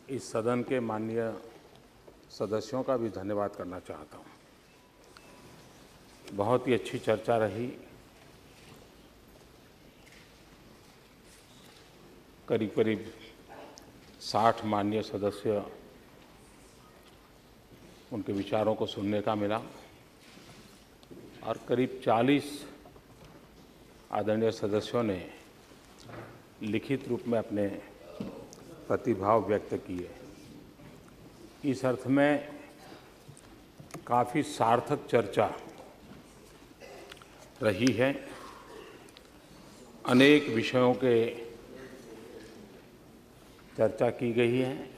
इस सदन के माननीय सदस्यों का भी धन्यवाद करना चाहता हूँ। बहुत ही अच्छी चर्चा रही। करीब करीब 60 माननीय सदस्य, उनके विचारों को सुनने का मिला और करीब 40 आदरणीय सदस्यों ने लिखित रूप में अपने प्रतिभाव व्यक्त किए। इस अर्थ में काफ़ी सार्थक चर्चा रही है। अनेक विषयों के चर्चा की गई है।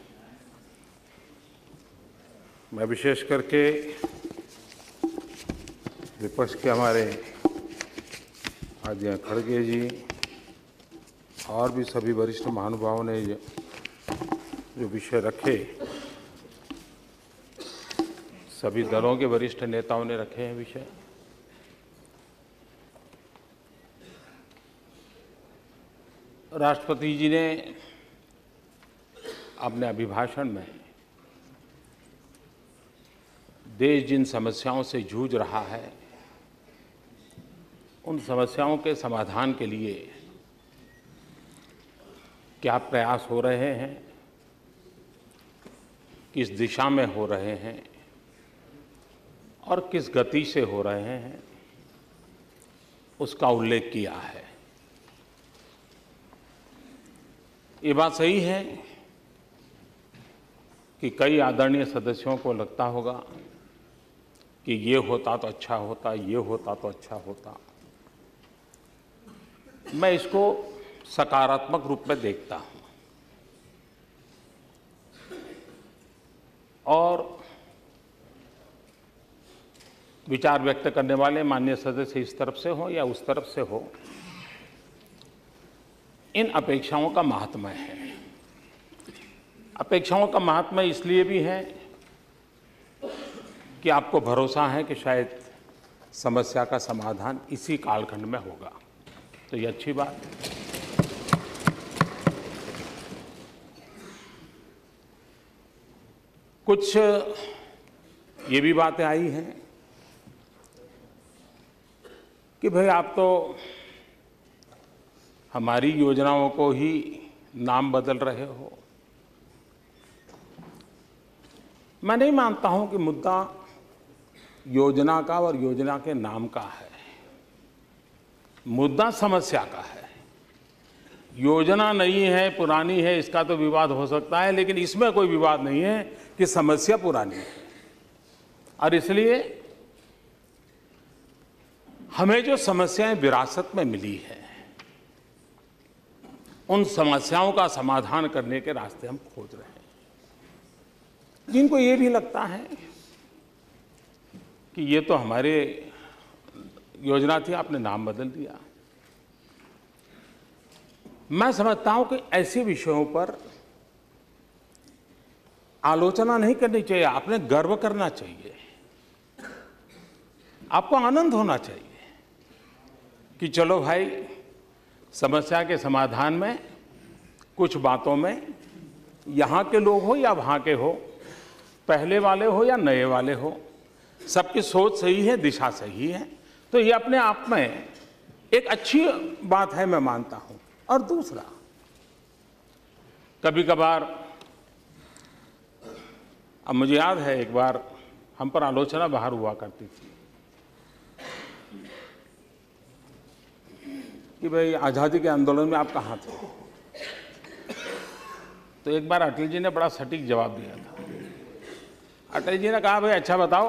मैं विशेष करके विपक्ष के हमारे आदरणीय खड़गे जी और भी सभी वरिष्ठ महानुभावों ने जो विषय रखे, सभी दलों के वरिष्ठ नेताओं ने रखे हैं विषय। राष्ट्रपति जी ने अपने अभिभाषण में देश जिन समस्याओं से जूझ रहा है, उन समस्याओं के समाधान के लिए क्या प्रयास हो रहे हैं, किस दिशा में हो रहे हैं और किस गति से हो रहे हैं, उसका उल्लेख किया है। ये बात सही है कि कई आदरणीय सदस्यों को लगता होगा कि ये होता तो अच्छा होता, ये होता तो अच्छा होता। मैं इसको सकारात्मक रूप में देखता हूं और विचार व्यक्त करने वाले माननीय सदस्य इस तरफ से हो या उस तरफ से हो, इन अपेक्षाओं का महात्म्य है। अपेक्षाओं का महात्म्य इसलिए भी है कि आपको भरोसा है कि शायद समस्या का समाधान इसी कालखंड में होगा, तो ये अच्छी बात है। कुछ ये भी बातें आई हैं कि भाई आप तो हमारी योजनाओं को ही नाम बदल रहे हो। मैं नहीं मानता हूं कि मुद्दा योजना का और योजना के नाम का है। मुद्दा समस्या का है। योजना नई है, पुरानी है, इसका तो विवाद हो सकता है, लेकिन इसमें कोई विवाद नहीं है कि समस्या पुरानी है। और इसलिए हमें जो समस्याएं विरासत में मिली है, उन समस्याओं का समाधान करने के रास्ते हम खोज रहे हैं। जिनको ये भी लगता है कि ये तो हमारे योजना थी, आपने नाम बदल दिया, मैं समझता हूं कि ऐसे विषयों पर आलोचना नहीं करनी चाहिए। आपने गर्व करना चाहिए, आपको आनंद होना चाहिए कि चलो भाई, समस्या के समाधान में कुछ बातों में यहाँ के लोग हो या वहाँ के हो, पहले वाले हो या नए वाले हो, सबकी सोच सही है, दिशा सही है, तो ये अपने आप में एक अच्छी बात है, मैं मानता हूँ। और दूसरा, कभी कभार, अब मुझे याद है एक बार हम पर आलोचना बाहर हुआ करती थी कि भाई आज़ादी के आंदोलन में आप कहाँ थे। तो एक बार अटल जी ने बड़ा सटीक जवाब दिया था। अटल जी ने कहा, भाई अच्छा बताओ,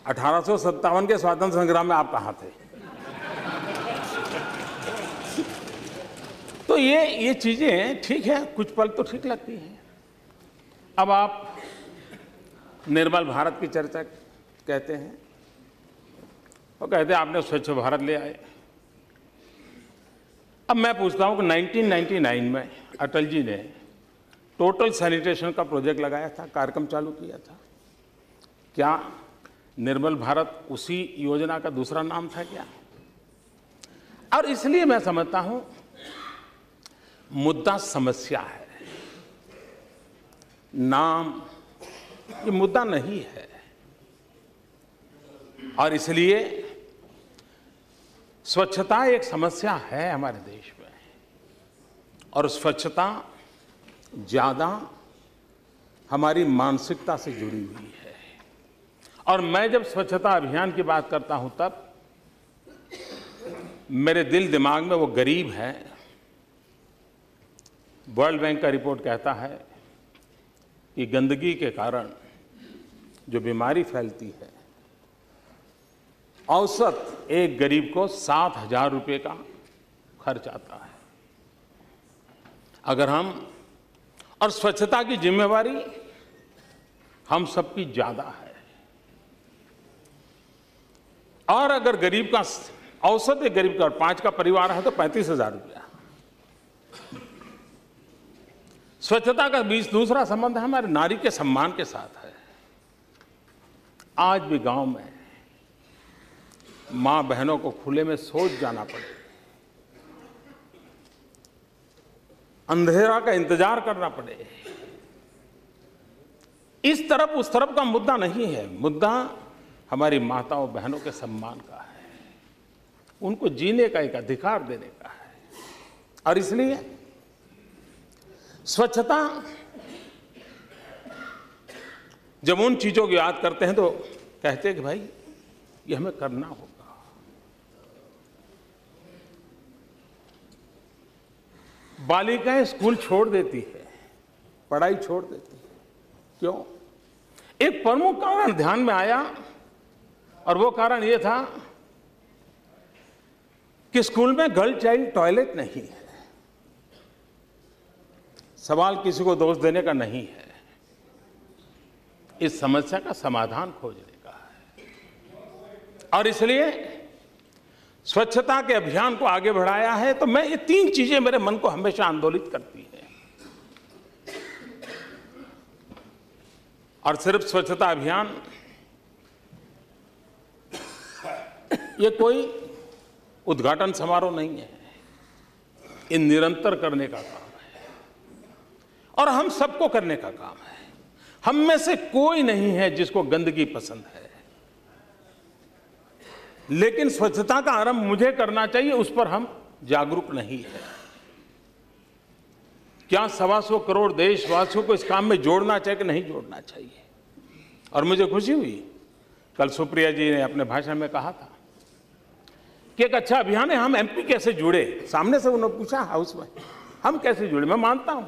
1857 के स्वातंत्र संग्राम में आप कहाँ थे। तो ये चीजें ठीक है, कुछ पल तो ठीक लगती हैं। अब आप निर्मल भारत की चर्चा कहते हैं, वो कहते हैं आपने स्वच्छ भारत ले आए। अब मैं पूछता हूं कि 1999 में अटल जी ने टोटल सैनिटेशन का प्रोजेक्ट लगाया था, कार्यक्रम चालू किया था। क्या निर्मल भारत उसी योजना का दूसरा नाम था क्या? और इसलिए मैं समझता हूं मुद्दा समस्या है। नाम, ये मुद्दा नहीं है। और इसलिए स्वच्छता एक समस्या है हमारे देश में, और स्वच्छता ज़्यादा हमारी मानसिकता से जुड़ी हुई है। और मैं जब स्वच्छता अभियान की बात करता हूं तब मेरे दिल दिमाग में वो गरीब है। वर्ल्ड बैंक का रिपोर्ट कहता है कि गंदगी के कारण जो बीमारी फैलती है, औसत एक गरीब को 7,000 रुपये का खर्च आता है। अगर हम, और स्वच्छता की जिम्मेवारी हम सबकी ज्यादा है, और अगर गरीब का, औसत एक गरीब का, और 5 का परिवार है तो 35,000 रुपया। स्वच्छता का दूसरा संबंध हमारे नारी के सम्मान के साथ है। आज भी गांव में मां बहनों को खुले में शौच जाना पड़े, अंधेरा का इंतजार करना पड़े, इस तरफ उस तरफ का मुद्दा नहीं है। मुद्दा हमारी माताओं बहनों के सम्मान का है, उनको जीने का एक अधिकार देने का है। और इसलिए स्वच्छता, जब उन चीजों को याद करते हैं तो कहते हैं कि भाई ये हमें करना होगा। बालिकाएं स्कूल छोड़ देती है, पढ़ाई छोड़ देती है, क्यों? एक प्रमुख कारण ध्यान में आया, और वो कारण ये था कि स्कूल में गर्ल चाइल्ड टॉयलेट नहीं है। सवाल किसी को दोष देने का नहीं है, इस समस्या का समाधान खोजने का है। और इसलिए स्वच्छता के अभियान को आगे बढ़ाया है। तो मैं, ये 3 चीजें मेरे मन को हमेशा आंदोलित करती हैं। और सिर्फ स्वच्छता अभियान ये कोई उद्घाटन समारोह नहीं है, ये निरंतर करने का काम है, और हम सबको करने का काम है। हम में से कोई नहीं है जिसको गंदगी पसंद है, लेकिन स्वच्छता का आरंभ मुझे करना चाहिए, उस पर हम जागरूक नहीं है। क्या 125 करोड़ देशवासियों को इस काम में जोड़ना चाहिए कि नहीं जोड़ना चाहिए? और मुझे खुशी हुई, कल सुप्रिया जी ने अपने भाषण में कहा था कि एक अच्छा अभियान है, हम एमपी कैसे जुड़े। सामने से उन्होंने पूछा हाउस में, हम कैसे जुड़े। मैं मानता हूं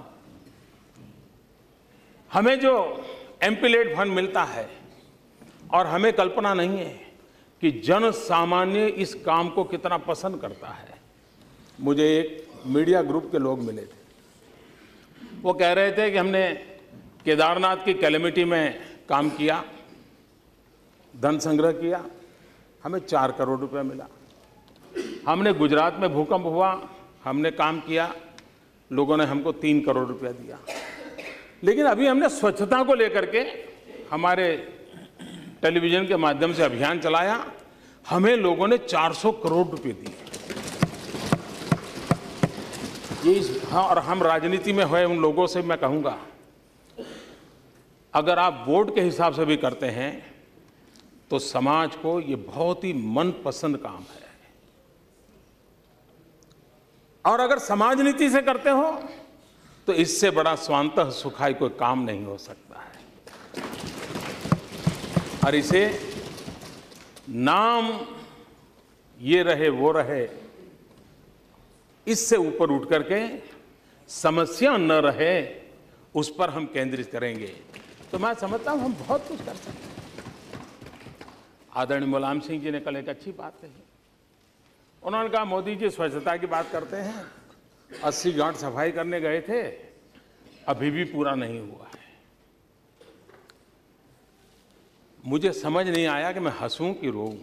हमें जो एमपी लेड फंड मिलता है, और हमें कल्पना नहीं है कि जन सामान्य इस काम को कितना पसंद करता है। मुझे एक मीडिया ग्रुप के लोग मिले थे, वो कह रहे थे कि हमने केदारनाथ की कैलेमिटी में काम किया, धन संग्रह किया, हमें 4 करोड़ रुपया मिला। हमने गुजरात में भूकंप हुआ, हमने काम किया, लोगों ने हमको 3 करोड़ रुपया दिया। लेकिन अभी हमने स्वच्छता को लेकर के हमारे टेलीविजन के माध्यम से अभियान चलाया, हमें लोगों ने 400 करोड़ रुपए दिए। ये हाँ, और हम राजनीति में हुए उन लोगों से मैं कहूंगा, अगर आप वोट के हिसाब से भी करते हैं तो समाज को ये बहुत ही मनपसंद काम है, और अगर समाज नीति से करते हो तो इससे बड़ा स्वांतः सुखाई कोई काम नहीं हो सकता है। और इसे नाम ये रहे वो रहे, इससे ऊपर उठ करके समस्या न रहे, उस पर हम केंद्रित करेंगे तो मैं समझता हूं हम बहुत कुछ कर सकते हैं। आदरणीय मुलायम सिंह जी ने कल एक अच्छी बात कही। उन्होंने कहा मोदी जी स्वच्छता की बात करते हैं, 80 घाट सफाई करने गए थे, अभी भी पूरा नहीं हुआ है। मुझे समझ नहीं आया कि मैं हंसूं कि रोऊं,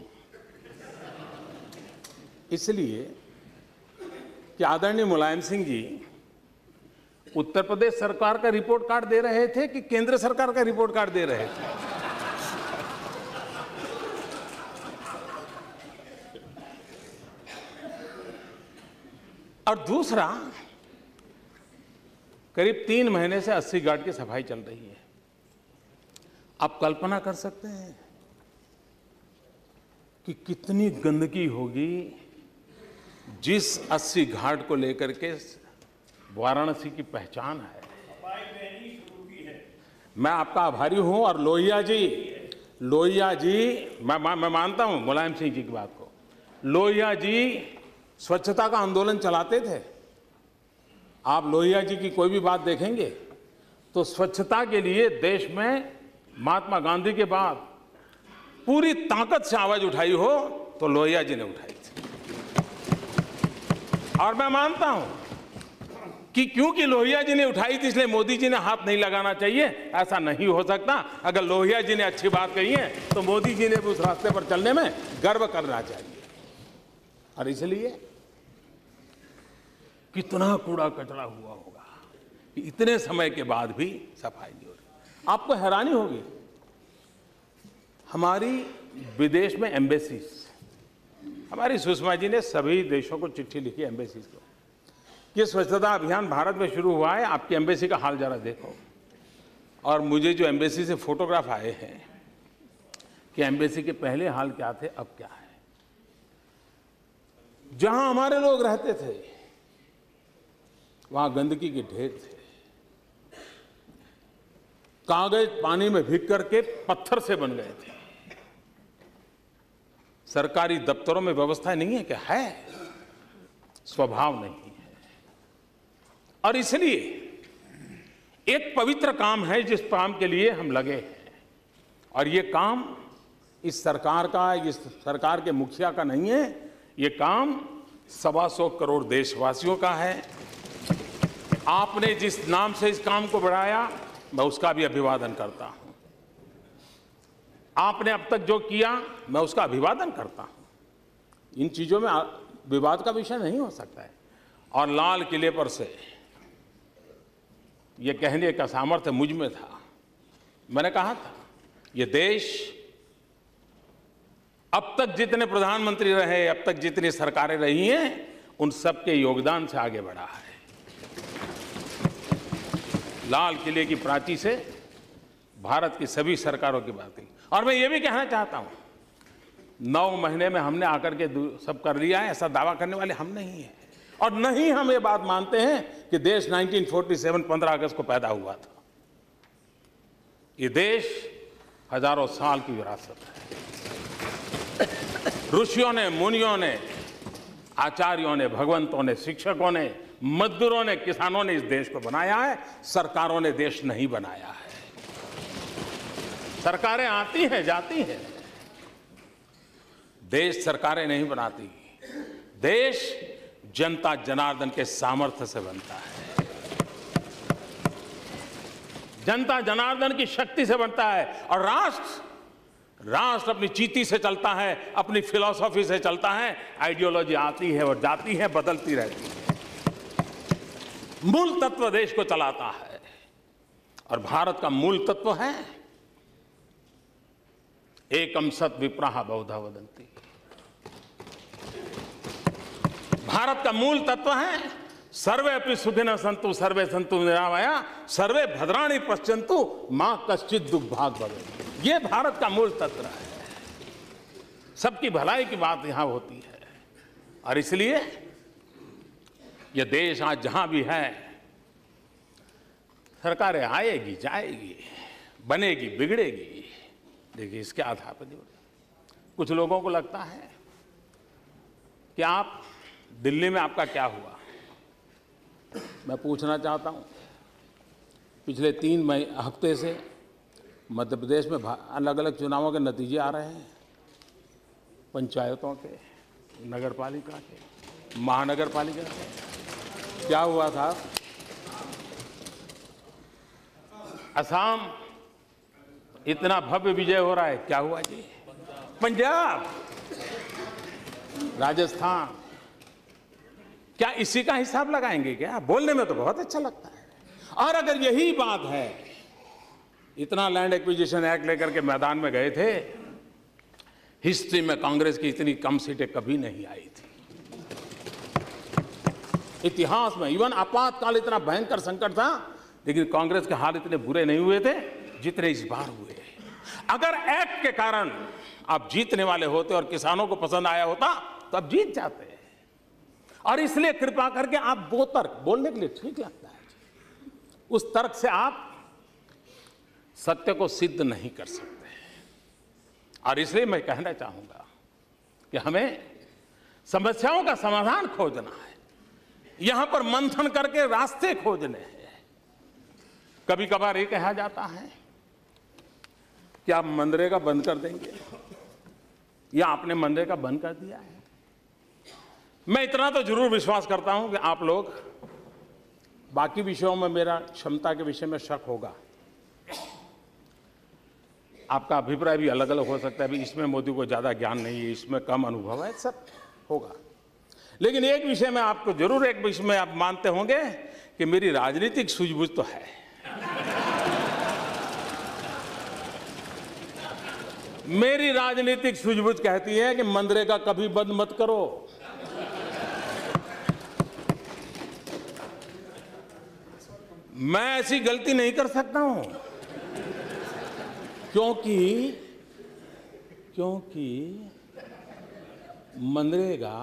इसलिए कि आदरणीय मुलायम सिंह जी उत्तर प्रदेश सरकार का रिपोर्ट कार्ड दे रहे थे कि केंद्र सरकार का रिपोर्ट कार्ड दे रहे थे? और दूसरा, करीब 3 महीने से 80 घाट की सफाई चल रही है। आप कल्पना कर सकते हैं कि कितनी गंदगी होगी जिस 80 घाट को लेकर के वाराणसी की पहचान है। मैं आपका आभारी हूं। और लोहिया जी मैं मानता हूं मुलायम सिंह जी की बात को। लोहिया जी स्वच्छता का आंदोलन चलाते थे। आप लोहिया जी की कोई भी बात देखेंगे तो स्वच्छता के लिए देश में महात्मा गांधी के बाद पूरी ताकत से आवाज उठाई हो तो लोहिया जी ने उठाई थी। और मैं मानता हूं कि क्योंकि लोहिया जी ने उठाई थी इसलिए मोदी जी ने हाथ नहीं लगाना चाहिए, ऐसा नहीं हो सकता। अगर लोहिया जी ने अच्छी बात कही है तो मोदी जी ने भी उस रास्ते पर चलने में गर्व करना चाहिए। और इसलिए कितना कूड़ा कचरा हुआ होगा कि इतने समय के बाद भी सफाई नहीं हो रही। आपको हैरानी होगी, हमारी विदेश में एम्बेसीज, हमारी सुषमा जी ने सभी देशों को चिट्ठी लिखी एम्बेसीज को, ये स्वच्छता अभियान भारत में शुरू हुआ है, आपकी एम्बेसी का हाल जरा देखो। और मुझे जो एम्बेसी से फोटोग्राफ आए हैं कि एम्बेसी के पहले हाल क्या थे, अब क्या है। जहां हमारे लोग रहते थे वहां गंदगी के ढेर थे, कागज पानी में भीग करके पत्थर से बन गए थे। सरकारी दफ्तरों में व्यवस्था नहीं है क्या? है, स्वभाव नहीं है। और इसलिए एक पवित्र काम है जिस काम के लिए हम लगे हैं, और ये काम इस सरकार का, इस सरकार के मुखिया का नहीं है, ये काम 125 करोड़ देशवासियों का है। आपने जिस नाम से इस काम को बढ़ाया मैं उसका भी अभिवादन करता हूं। आपने अब तक जो किया मैं उसका अभिवादन करता हूं। इन चीजों में विवाद का विषय नहीं हो सकता है। और लाल किले पर से ये कहने का सामर्थ्य मुझ में था। मैंने कहा था ये देश अब तक जितने प्रधानमंत्री रहे, अब तक जितनी सरकारें रही हैं, उन सबके योगदान से आगे बढ़ा है। लाल किले की प्राची से भारत की सभी सरकारों की बात की। और मैं ये भी कहना चाहता हूं, 9 महीने में हमने आकर के सब कर लिया है, ऐसा दावा करने वाले हम नहीं हैं। और नहीं हम ये बात मानते हैं कि देश 1947 15 अगस्त को पैदा हुआ था। ये देश हजारों साल की विरासत है। ऋषियों ने, मुनियों ने, आचार्यों ने, भगवंतों ने, शिक्षकों ने, मजदूरों ने, किसानों ने इस देश को बनाया है। सरकारों ने देश नहीं बनाया है। सरकारें आती हैं, जाती हैं, देश सरकारें नहीं बनाती। देश जनता जनार्दन के सामर्थ्य से बनता है, जनता जनार्दन की शक्ति से बनता है। और राष्ट्र अपनी चीती से चलता है, अपनी फिलॉसफी से चलता है। आइडियोलॉजी आती है और जाती है, बदलती रहती है। मूल तत्व देश को चलाता है, और भारत का मूल तत्व है एकम सत विप्रहा बहुधा वदन्ति। भारत का मूल तत्व है सर्वे अपि सुखिनः सन्तु सर्वे सन्तु निरामया सर्वे भद्राणि पश्यन्तु मां कश्चित् दुर्भाग् भवेत्। ये भारत का मूल तत्व है। सबकी भलाई की बात यहां होती है। और इसलिए ये देश आज जहां भी है, सरकारें आएगी, जाएगी, बनेगी, बिगड़ेगी, देखिए इसके आधार पर नहीं होता। कुछ लोगों को लगता है कि आप दिल्ली में आपका क्या हुआ। मैं पूछना चाहता हूं, पिछले 3 हफ्ते से मध्य प्रदेश में अलग अलग चुनावों के नतीजे आ रहे हैं, पंचायतों के, नगर पालिका के, महानगर पालिका के। क्या हुआ था? असम इतना भव्य विजय हो रहा है, क्या हुआ जी? पंजाब, राजस्थान, क्या इसी का हिसाब लगाएंगे क्या? बोलने में तो बहुत अच्छा लगता है। और अगर यही बात है, इतना लैंड एक्विजिशन एक्ट लेकर के मैदान में गए थे, हिस्ट्री में कांग्रेस की इतनी कम सीटें कभी नहीं आई थी। इतिहास में इवन आपातकाल इतना भयंकर संकट था, लेकिन कांग्रेस के हाल इतने बुरे नहीं हुए थे जितने इस बार हुए। अगर एक्ट के कारण आप जीतने वाले होते और किसानों को पसंद आया होता तो आप जीत जाते। और इसलिए कृपा करके आप वो तर्क बोलने के लिए ठीक लगता है, उस तर्क से आप सत्य को सिद्ध नहीं कर सकते। और इसलिए मैं कहना चाहूंगा कि हमें समस्याओं का समाधान खोजना है, यहां पर मंथन करके रास्ते खोजने हैं। कभी कभार ये कहा जाता है कि आप मनरेगा बंद कर देंगे या आपने मनरेगा बंद कर दिया है। मैं इतना तो जरूर विश्वास करता हूं कि आप लोग, बाकी विषयों में मेरा क्षमता के विषय में शक होगा, आपका अभिप्राय भी अलग अलग हो सकता है, अभी इसमें मोदी को ज्यादा ज्ञान नहीं है, इसमें कम अनुभव है, सब होगा। लेकिन एक विषय में आपको जरूर, एक विषय में आप मानते होंगे कि मेरी राजनीतिक सूझबूझ तो है। मेरी राजनीतिक सूझबूझ कहती है कि मनरेगा कभी बंद मत करो। मैं ऐसी गलती नहीं कर सकता हूं, क्योंकि मनरेगा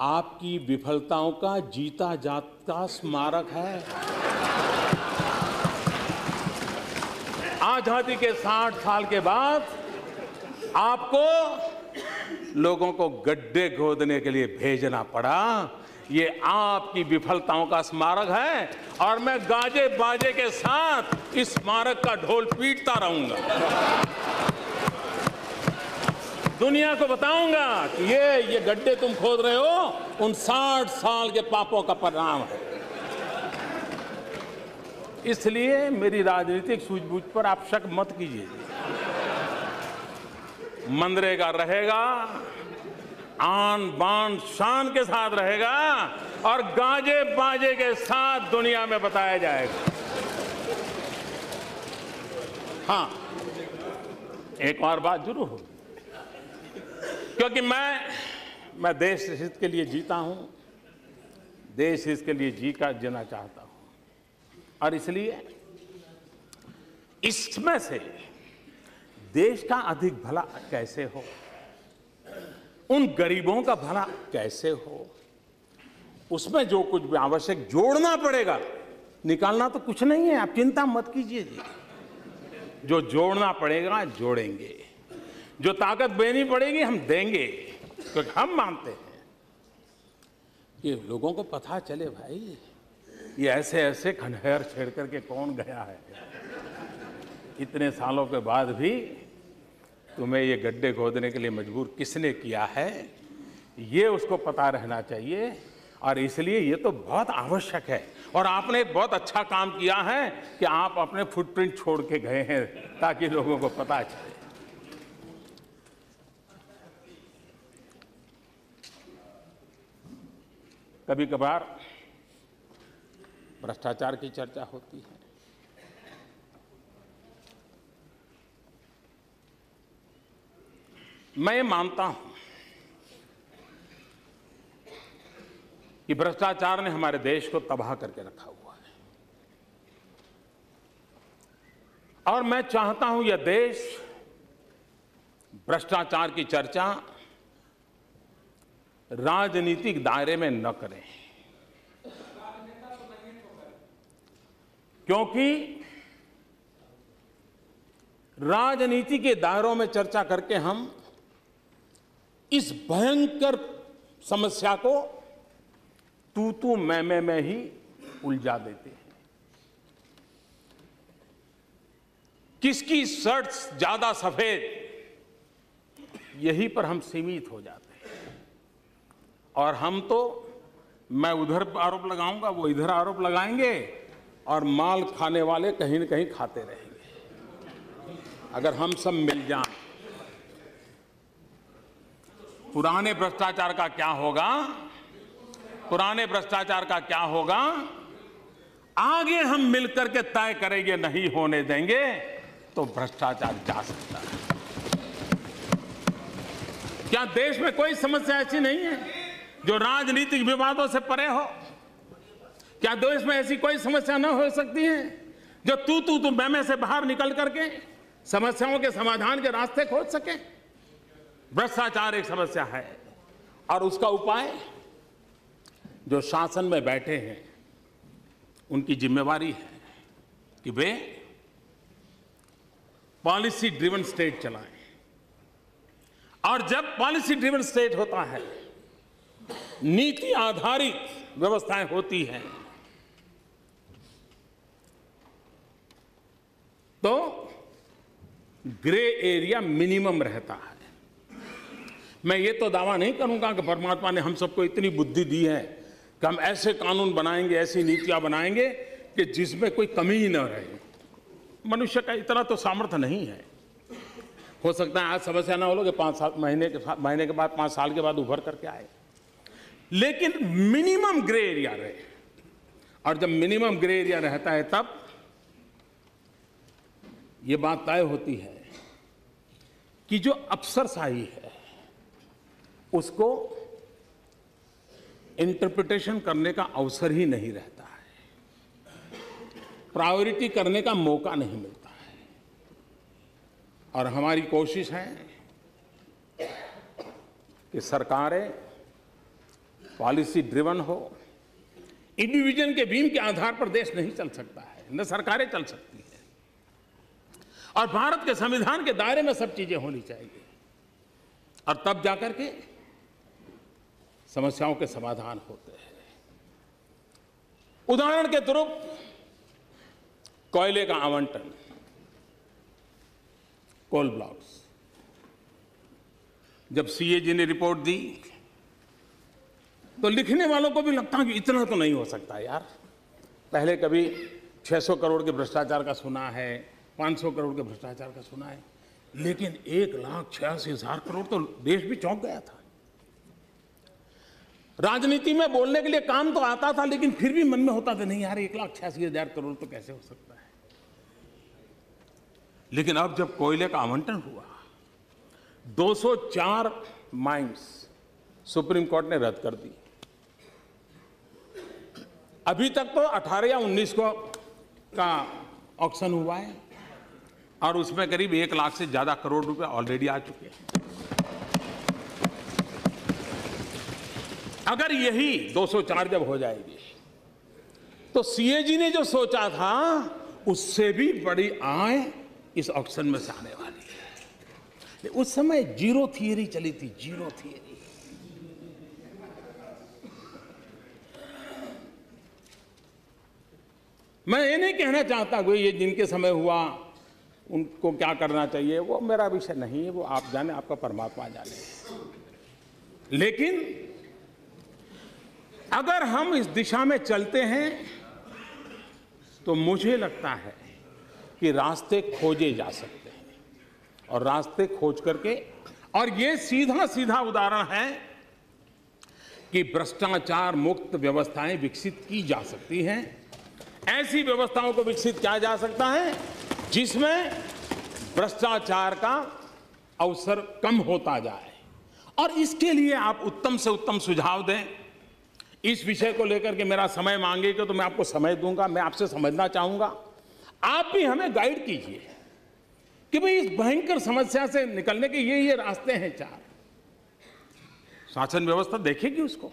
आपकी विफलताओं का जीता जागता स्मारक है। आजादी के 60 साल के बाद आपको लोगों को गड्ढे खोदने के लिए भेजना पड़ा, ये आपकी विफलताओं का स्मारक है। और मैं गाजे बाजे के साथ इस स्मारक का ढोल पीटता रहूंगा, दुनिया को बताऊंगा कि ये गड्ढे तुम खोद रहे हो उन 60 साल के पापों का परिणाम है। इसलिए मेरी राजनीतिक सूझबूझ पर आप शक मत कीजिए। मनरेगा रहेगा, आन बान शान के साथ रहेगा और गाजे बाजे के साथ दुनिया में बताया जाएगा। हाँ, एक और बात जरूर होगी, क्योंकि मैं देश हित के लिए जीता हूं, देश हित के लिए जीना चाहता हूं। और इसलिए इसमें से देश का अधिक भला कैसे हो, उन गरीबों का भला कैसे हो, उसमें जो कुछ भी आवश्यक जोड़ना पड़ेगा, निकालना तो कुछ नहीं है, आप चिंता मत कीजिए जी। जो जोड़ना पड़ेगा जोड़ेंगे, जो ताकत देनी पड़ेगी हम देंगे, क्योंकि हम मानते हैं कि लोगों को पता चले भाई ये ऐसे ऐसे खंडहर छेड़ करके कौन गया है, इतने सालों के बाद भी तुम्हें ये गड्ढे खोदने के लिए मजबूर किसने किया है, ये उसको पता रहना चाहिए। और इसलिए ये तो बहुत आवश्यक है। और आपने एक बहुत अच्छा काम किया है कि आप अपने फुटप्रिंट छोड़ के गए हैं ताकि लोगों को पता चले। कभी कभार भ्रष्टाचार की चर्चा होती है, मैं मानता हूं कि भ्रष्टाचार ने हमारे देश को तबाह करके रखा हुआ है। और मैं चाहता हूं यह देश भ्रष्टाचार की चर्चा राजनीतिक दायरे में न करे, क्योंकि राजनीति के दायरों में चर्चा करके हम इस भयंकर समस्या को तू मैं में ही उलझा देते हैं। किसकी शर्ट ज्यादा सफेद, यही पर हम सीमित हो जाते हैं। और हम तो, मैं उधर आरोप लगाऊंगा, वो इधर आरोप लगाएंगे, और माल खाने वाले कहीं न कहीं खाते रहेंगे। अगर हम सब मिल जाएं, पुराने भ्रष्टाचार का क्या होगा, पुराने भ्रष्टाचार का क्या होगा, आगे हम मिलकर के तय करेंगे, नहीं होने देंगे तो भ्रष्टाचार जा सकता है। क्या देश में कोई समस्या ऐसी नहीं है जो राजनीतिक विवादों से परे हो। क्या देश में ऐसी कोई समस्या न हो सकती है जो तू मैं से बाहर निकल करके समस्याओं के समाधान के रास्ते खोज सके? भ्रष्टाचार एक समस्या है और उसका उपाय जो शासन में बैठे हैं उनकी जिम्मेवारी है कि वे पॉलिसी ड्रिवन स्टेट चलाएं। और जब पॉलिसी ड्रिवन स्टेट होता है, नीति आधारित व्यवस्थाएं होती हैं, तो ग्रे एरिया मिनिमम रहता है। मैं ये तो दावा नहीं करूंगा कि परमात्मा ने हम सबको इतनी बुद्धि दी है कि हम ऐसे कानून बनाएंगे, ऐसी नीतियां बनाएंगे कि जिसमें कोई कमी ही न रहे। मनुष्य का इतना तो सामर्थ्य नहीं है। हो सकता है आज समस्या ना हो कि 5 महीने के बाद 5 साल के बाद उभर करके आए, लेकिन मिनिमम ग्रे एरिया रहे। और जब मिनिमम ग्रे एरिया रहता है तब ये बात तय होती है कि जो अफसरशाही है उसको इंटरप्रिटेशन करने का अवसर ही नहीं रहता है, प्रायोरिटी करने का मौका नहीं मिलता है। और हमारी कोशिश है कि सरकारें पॉलिसी ड्रिवन हो। इंडिविजुअल के बीम के आधार पर देश नहीं चल सकता है, न सरकारें चल सकती हैं। और भारत के संविधान के दायरे में सब चीजें होनी चाहिए और तब जाकर के समस्याओं के समाधान होते हैं। उदाहरण के तौर कोयले का आवंटन, कोल ब्लॉक्स, जब सीएजी ने रिपोर्ट दी तो लिखने वालों को भी लगता है कि इतना तो नहीं हो सकता यार। पहले कभी 600 करोड़ के भ्रष्टाचार का सुना है, 500 करोड़ के भ्रष्टाचार का सुना है, लेकिन 1,86,000 करोड़ तो देश भी चौंक गया था। राजनीति में बोलने के लिए काम तो आता था, लेकिन फिर भी मन में होता था नहीं यार 1,86,000 करोड़ तो कैसे हो सकता है। लेकिन अब जब कोयले का आवंटन हुआ, 204 माइंस सुप्रीम कोर्ट ने रद्द कर दी। अभी तक तो 18 या 19 को का ऑक्शन हुआ है और उसमें करीब 1 लाख से ज्यादा करोड़ रुपए ऑलरेडी आ चुके हैं। अगर यही 204 जब हो जाएगी तो सीएजी ने जो सोचा था उससे भी बड़ी आय इस ऑक्शन में से आने वाली है। उस समय जीरो थियरी चली थी, जीरो थियरी। मैं ये नहीं कहना चाहता कि ये जिनके समय हुआ उनको क्या करना चाहिए, वो मेरा विषय नहीं है, वो आप जाने, आपका परमात्मा जाने। लेकिन अगर हम इस दिशा में चलते हैं तो मुझे लगता है कि रास्ते खोजे जा सकते हैं और रास्ते खोज करके, और ये सीधा सीधा उदाहरण है कि भ्रष्टाचार मुक्त व्यवस्थाएं विकसित की जा सकती हैं। ऐसी व्यवस्थाओं को विकसित किया जा सकता है जिसमें भ्रष्टाचार का अवसर कम होता जाए। और इसके लिए आप उत्तम से उत्तम सुझाव दें। इस विषय को लेकर के मेरा समय मांगेगा तो मैं आपको समय दूंगा, मैं आपसे समझना चाहूंगा। आप भी हमें गाइड कीजिए कि भाई इस भयंकर समस्या से निकलने के ये रास्ते हैं 4। शासन व्यवस्था देखेगी उसको,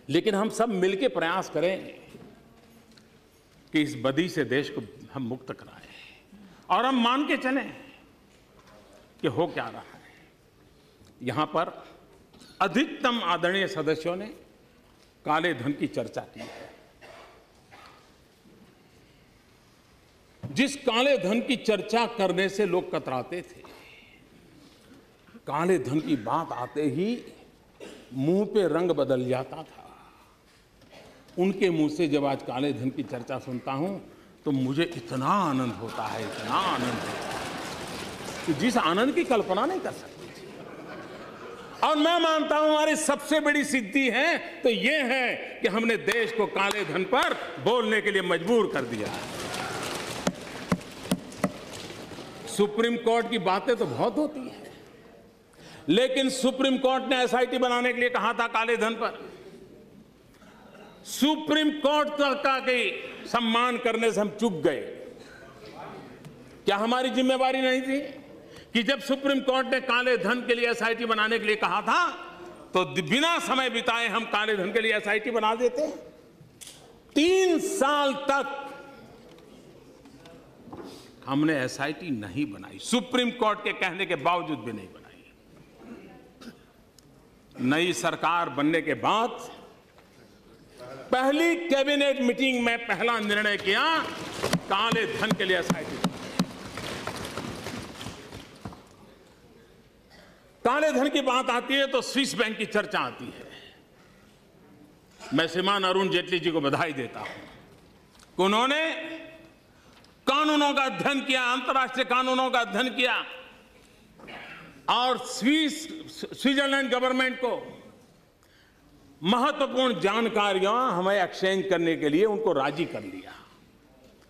लेकिन हम सब मिलकर प्रयास करें कि इस बदी से देश को हम मुक्त कराएं और हम मान के चलें कि हो क्या रहा है। यहां पर अधिकतम आदरणीय सदस्यों ने काले धन की चर्चा की है। जिस काले धन की चर्चा करने से लोग कतराते थे, काले धन की बात आते ही मुंह पे रंग बदल जाता था, उनके मुंह से जब आज काले धन की चर्चा सुनता हूं तो मुझे इतना आनंद होता है, इतना आनंद होता है कि जिस आनंद की कल्पना नहीं कर सकते। और मैं मानता हूं हमारी सबसे बड़ी सिद्धि है तो यह है कि हमने देश को काले धन पर बोलने के लिए मजबूर कर दिया। सुप्रीम कोर्ट की बातें तो बहुत होती हैं, लेकिन सुप्रीम कोर्ट ने एसआईटी बनाने के लिए कहा था काले धन पर। सुप्रीम कोर्ट तक का के सम्मान करने से हम चूक गए। क्या हमारी जिम्मेवारी नहीं थी कि जब सुप्रीम कोर्ट ने काले धन के लिए एसआईटी बनाने के लिए कहा था तो बिना समय बिताए हम काले धन के लिए एसआईटी बना देते? 3 साल तक हमने एसआईटी नहीं बनाई, सुप्रीम कोर्ट के कहने के बावजूद भी नहीं बनाई। नई सरकार बनने के बाद पहली कैबिनेट मीटिंग में पहला निर्णय किया काले धन के लिए एसआईटी। काले धन की बात आती है तो स्विस बैंक की चर्चा आती है। मैं श्रीमान अरुण जेटली जी को बधाई देता हूं कि उन्होंने कानूनों का अध्ययन किया, अंतर्राष्ट्रीय कानूनों का अध्ययन किया और स्विट्जरलैंड गवर्नमेंट को महत्वपूर्ण जानकारियां हमें एक्सचेंज करने के लिए उनको राजी कर लिया।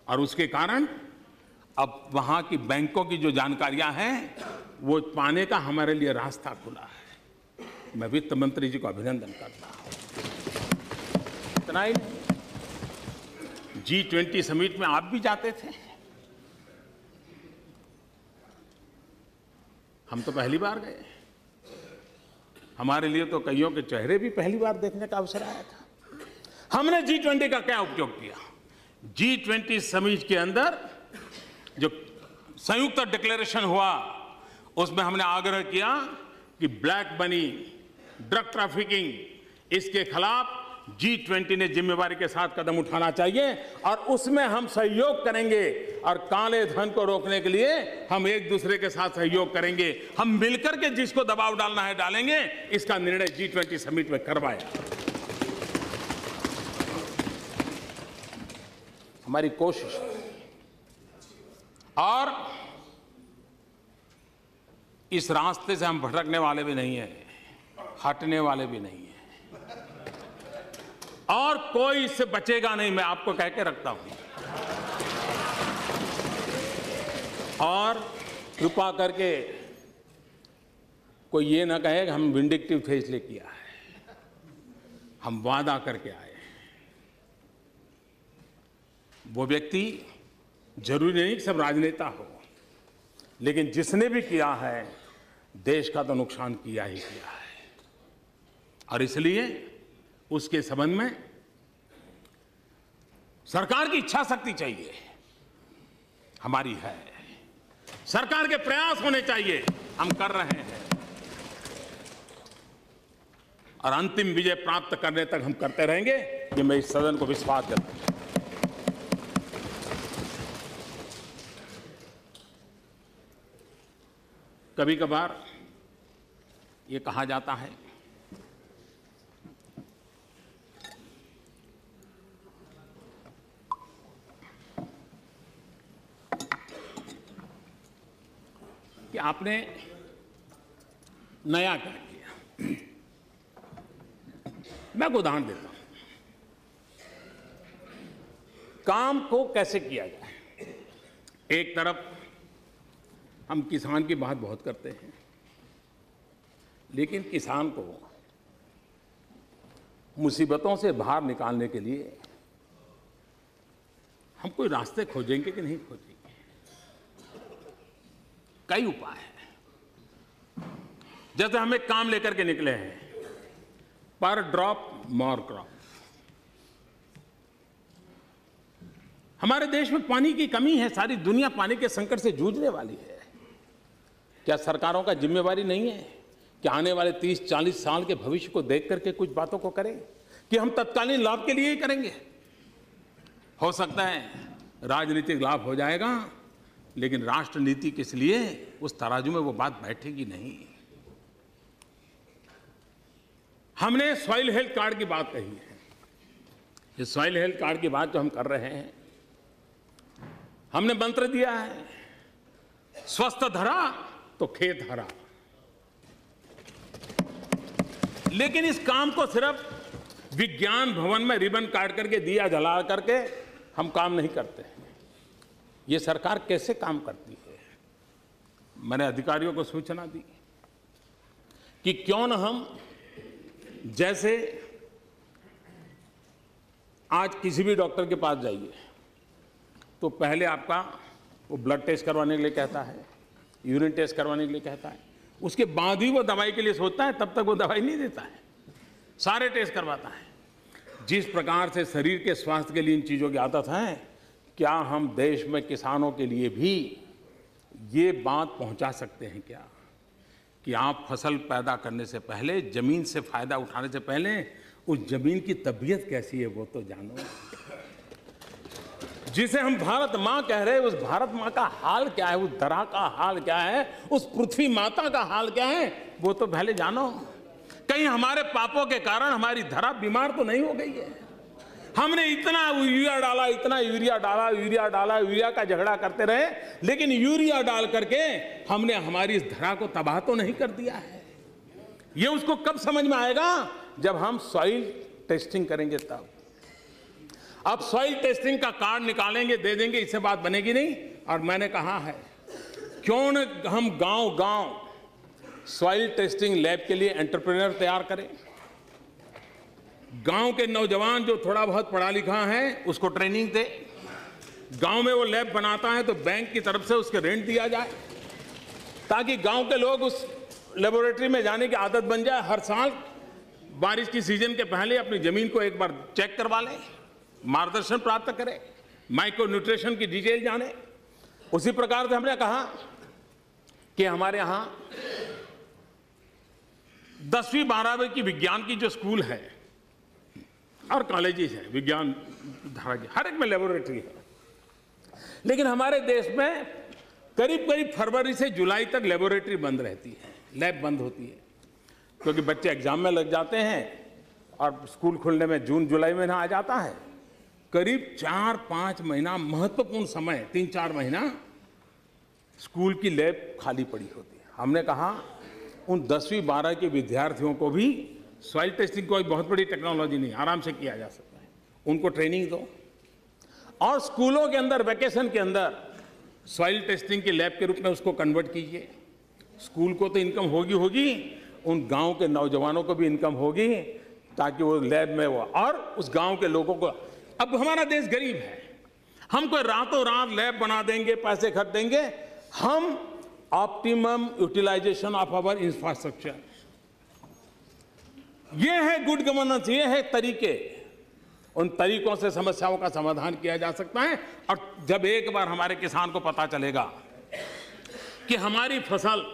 और उसके कारण अब वहां की बैंकों की जो जानकारियां हैं वो पाने का हमारे लिए रास्ता खुला है। मैं वित्त मंत्री जी को अभिनंदन करता हूं। इतना ही नहीं, G20 समिट में आप भी जाते थे, हम तो पहली बार गए। हमारे लिए तो कईयों के चेहरे भी पहली बार देखने का अवसर आया था। हमने G20 का क्या उपयोग किया? G20 समिट के अंदर जो संयुक्त डिक्लेरेशन हुआ उसमें हमने आग्रह किया कि ब्लैक मनी, ड्रग ट्रैफिकिंग, इसके खिलाफ G20 ने जिम्मेवारी के साथ कदम उठाना चाहिए और उसमें हम सहयोग करेंगे और काले धन को रोकने के लिए हम एक दूसरे के साथ सहयोग करेंगे। हम मिलकर के जिसको दबाव डालना है डालेंगे। इसका निर्णय G20 समिट में करवाया। हमारी कोशिश और इस रास्ते से हम भटकने वाले भी नहीं हैं, हटने वाले भी नहीं हैं और कोई इससे बचेगा नहीं, मैं आपको कह के रखता हूं। और कृपा करके कोई ये ना कहे कि हम विंडिक्टिव थे इसलिए किया है। हम वादा करके आए। वो व्यक्ति जरूरी नहीं कि सब राजनेता हो, लेकिन जिसने भी किया है देश का तो नुकसान किया ही किया है। और इसलिए उसके संबंध में सरकार की इच्छा शक्ति चाहिए, हमारी है। सरकार के प्रयास होने चाहिए, हम कर रहे हैं और अंतिम विजय प्राप्त करने तक हम करते रहेंगे। ये मैं इस सदन को विश्वास देता हूं। कभी कभार ये कहा जाता है कि आपने नया क्या किया। मैं एक उदाहरण देता हूं, काम को कैसे किया जाए। एक तरफ हम किसान की बात बहुत करते हैं, लेकिन किसान को मुसीबतों से बाहर निकालने के लिए हम कोई रास्ते खोजेंगे कि नहीं खोजेंगे? कई उपाय हैं। जैसे हम एक काम लेकर के निकले हैं, पर ड्रॉप मोर क्रॉप। हमारे देश में पानी की कमी है, सारी दुनिया पानी के संकट से जूझने वाली है। क्या सरकारों का जिम्मेवारी नहीं है कि आने वाले 30-40 साल के भविष्य को देख करके कुछ बातों को करें कि हम तत्कालीन लाभ के लिए ही करेंगे? हो सकता है राजनीतिक लाभ हो जाएगा, लेकिन राष्ट्र नीति किस लिए, उस तराजू में वो बात बैठेगी नहीं। हमने सॉइल हेल्थ कार्ड की बात कही है। ये सॉइल हेल्थ कार्ड की बात जो हम कर रहे हैं, हमने मंत्र दिया है, स्वस्थ धरा तो खेत हरा। लेकिन इस काम को सिर्फ विज्ञान भवन में रिबन काट करके, दिया जला करके हम काम नहीं करते हैं। ये सरकार कैसे काम करती है? मैंने अधिकारियों को सूचना दी कि क्यों न हम, जैसे आज किसी भी डॉक्टर के पास जाइए तो पहले आपका वो ब्लड टेस्ट करवाने के लिए कहता है, यूरिन टेस्ट करवाने के लिए कहता है, उसके बाद ही वो दवाई के लिए सोचता है, तब तक वो दवाई नहीं देता है, सारे टेस्ट करवाता है। जिस प्रकार से शरीर के स्वास्थ्य के लिए इन चीज़ों की आदत है, क्या हम देश में किसानों के लिए भी ये बात पहुंचा सकते हैं क्या कि आप फसल पैदा करने से पहले, जमीन से फायदा उठाने से पहले उस जमीन की तबीयत कैसी है वो तो जानो। जिसे हम भारत माँ कह रहे हैं, उस भारत माँ का हाल क्या है, उस धरा का हाल क्या है, उस पृथ्वी माता का हाल क्या है, वो तो पहले जानो। कहीं हमारे पापों के कारण हमारी धरा बीमार तो नहीं हो गई है। हमने इतना यूरिया डाला, इतना यूरिया डाला, यूरिया डाला, यूरिया का झगड़ा करते रहे, लेकिन यूरिया डाल करके हमने हमारी इस धरा को तबाह तो नहीं कर दिया है। ये उसको कब समझ में आएगा? जब हम सॉइल टेस्टिंग करेंगे तब। अब सॉइल टेस्टिंग का कार्ड निकालेंगे, दे देंगे, इससे बात बनेगी नहीं। और मैंने कहा है, क्यों न हम गांव-गांव सॉइल टेस्टिंग लैब के लिए एंटरप्रेन्योर तैयार करें। गांव के नौजवान जो थोड़ा बहुत पढ़ा लिखा है उसको ट्रेनिंग दे। गांव में वो लैब बनाता है तो बैंक की तरफ से उसके रेंट दिया जाए, ताकि गांव के लोग उस लेबोरेटरी में जाने की आदत बन जाए। हर साल बारिश की सीजन के पहले अपनी जमीन को एक बार चेक करवा लें, मार्गदर्शन प्राप्त करें, माइक्रो न्यूट्रिशन की डिटेल जाने। उसी प्रकार से हमने कहा कि हमारे यहाँ 10वीं 12वीं की विज्ञान की जो स्कूल है और कॉलेजेस है, विज्ञान धारा की हर एक में लेबोरेटरी है, लेकिन हमारे देश में करीब करीब फरवरी से जुलाई तक लेबोरेटरी बंद रहती है, लैब बंद होती है, क्योंकि बच्चे एग्जाम में लग जाते हैं और स्कूल खुलने में जून जुलाई महीना आ जाता है। करीब 4-5 महीना महत्वपूर्ण समय, 3-4 महीना स्कूल की लैब खाली पड़ी होती है। हमने कहा उन 10वीं 12 के विद्यार्थियों को भी सॉइल टेस्टिंग कोई बहुत बड़ी टेक्नोलॉजी नहीं, आराम से किया जा सकता है, उनको ट्रेनिंग दो और स्कूलों के अंदर वैकेशन के अंदर सॉइल टेस्टिंग की लैब के रूप में उसको कन्वर्ट कीजिए। स्कूल को तो इनकम होगी, उन गांव के नौजवानों को भी इनकम होगी, ताकि वो लैब में वो और उस गांव के लोगों को। अब हमारा देश गरीब है, हम कोई रातों रात लैब बना देंगे, पैसे खर्च देंगे। हम optimum utilisation of our infrastructure, ये है गुड गवर्नेंस, ये है तरीके। उन तरीकों से समस्याओं का समाधान किया जा सकता है। और जब एक बार हमारे किसान को पता चलेगा कि हमारी फसल,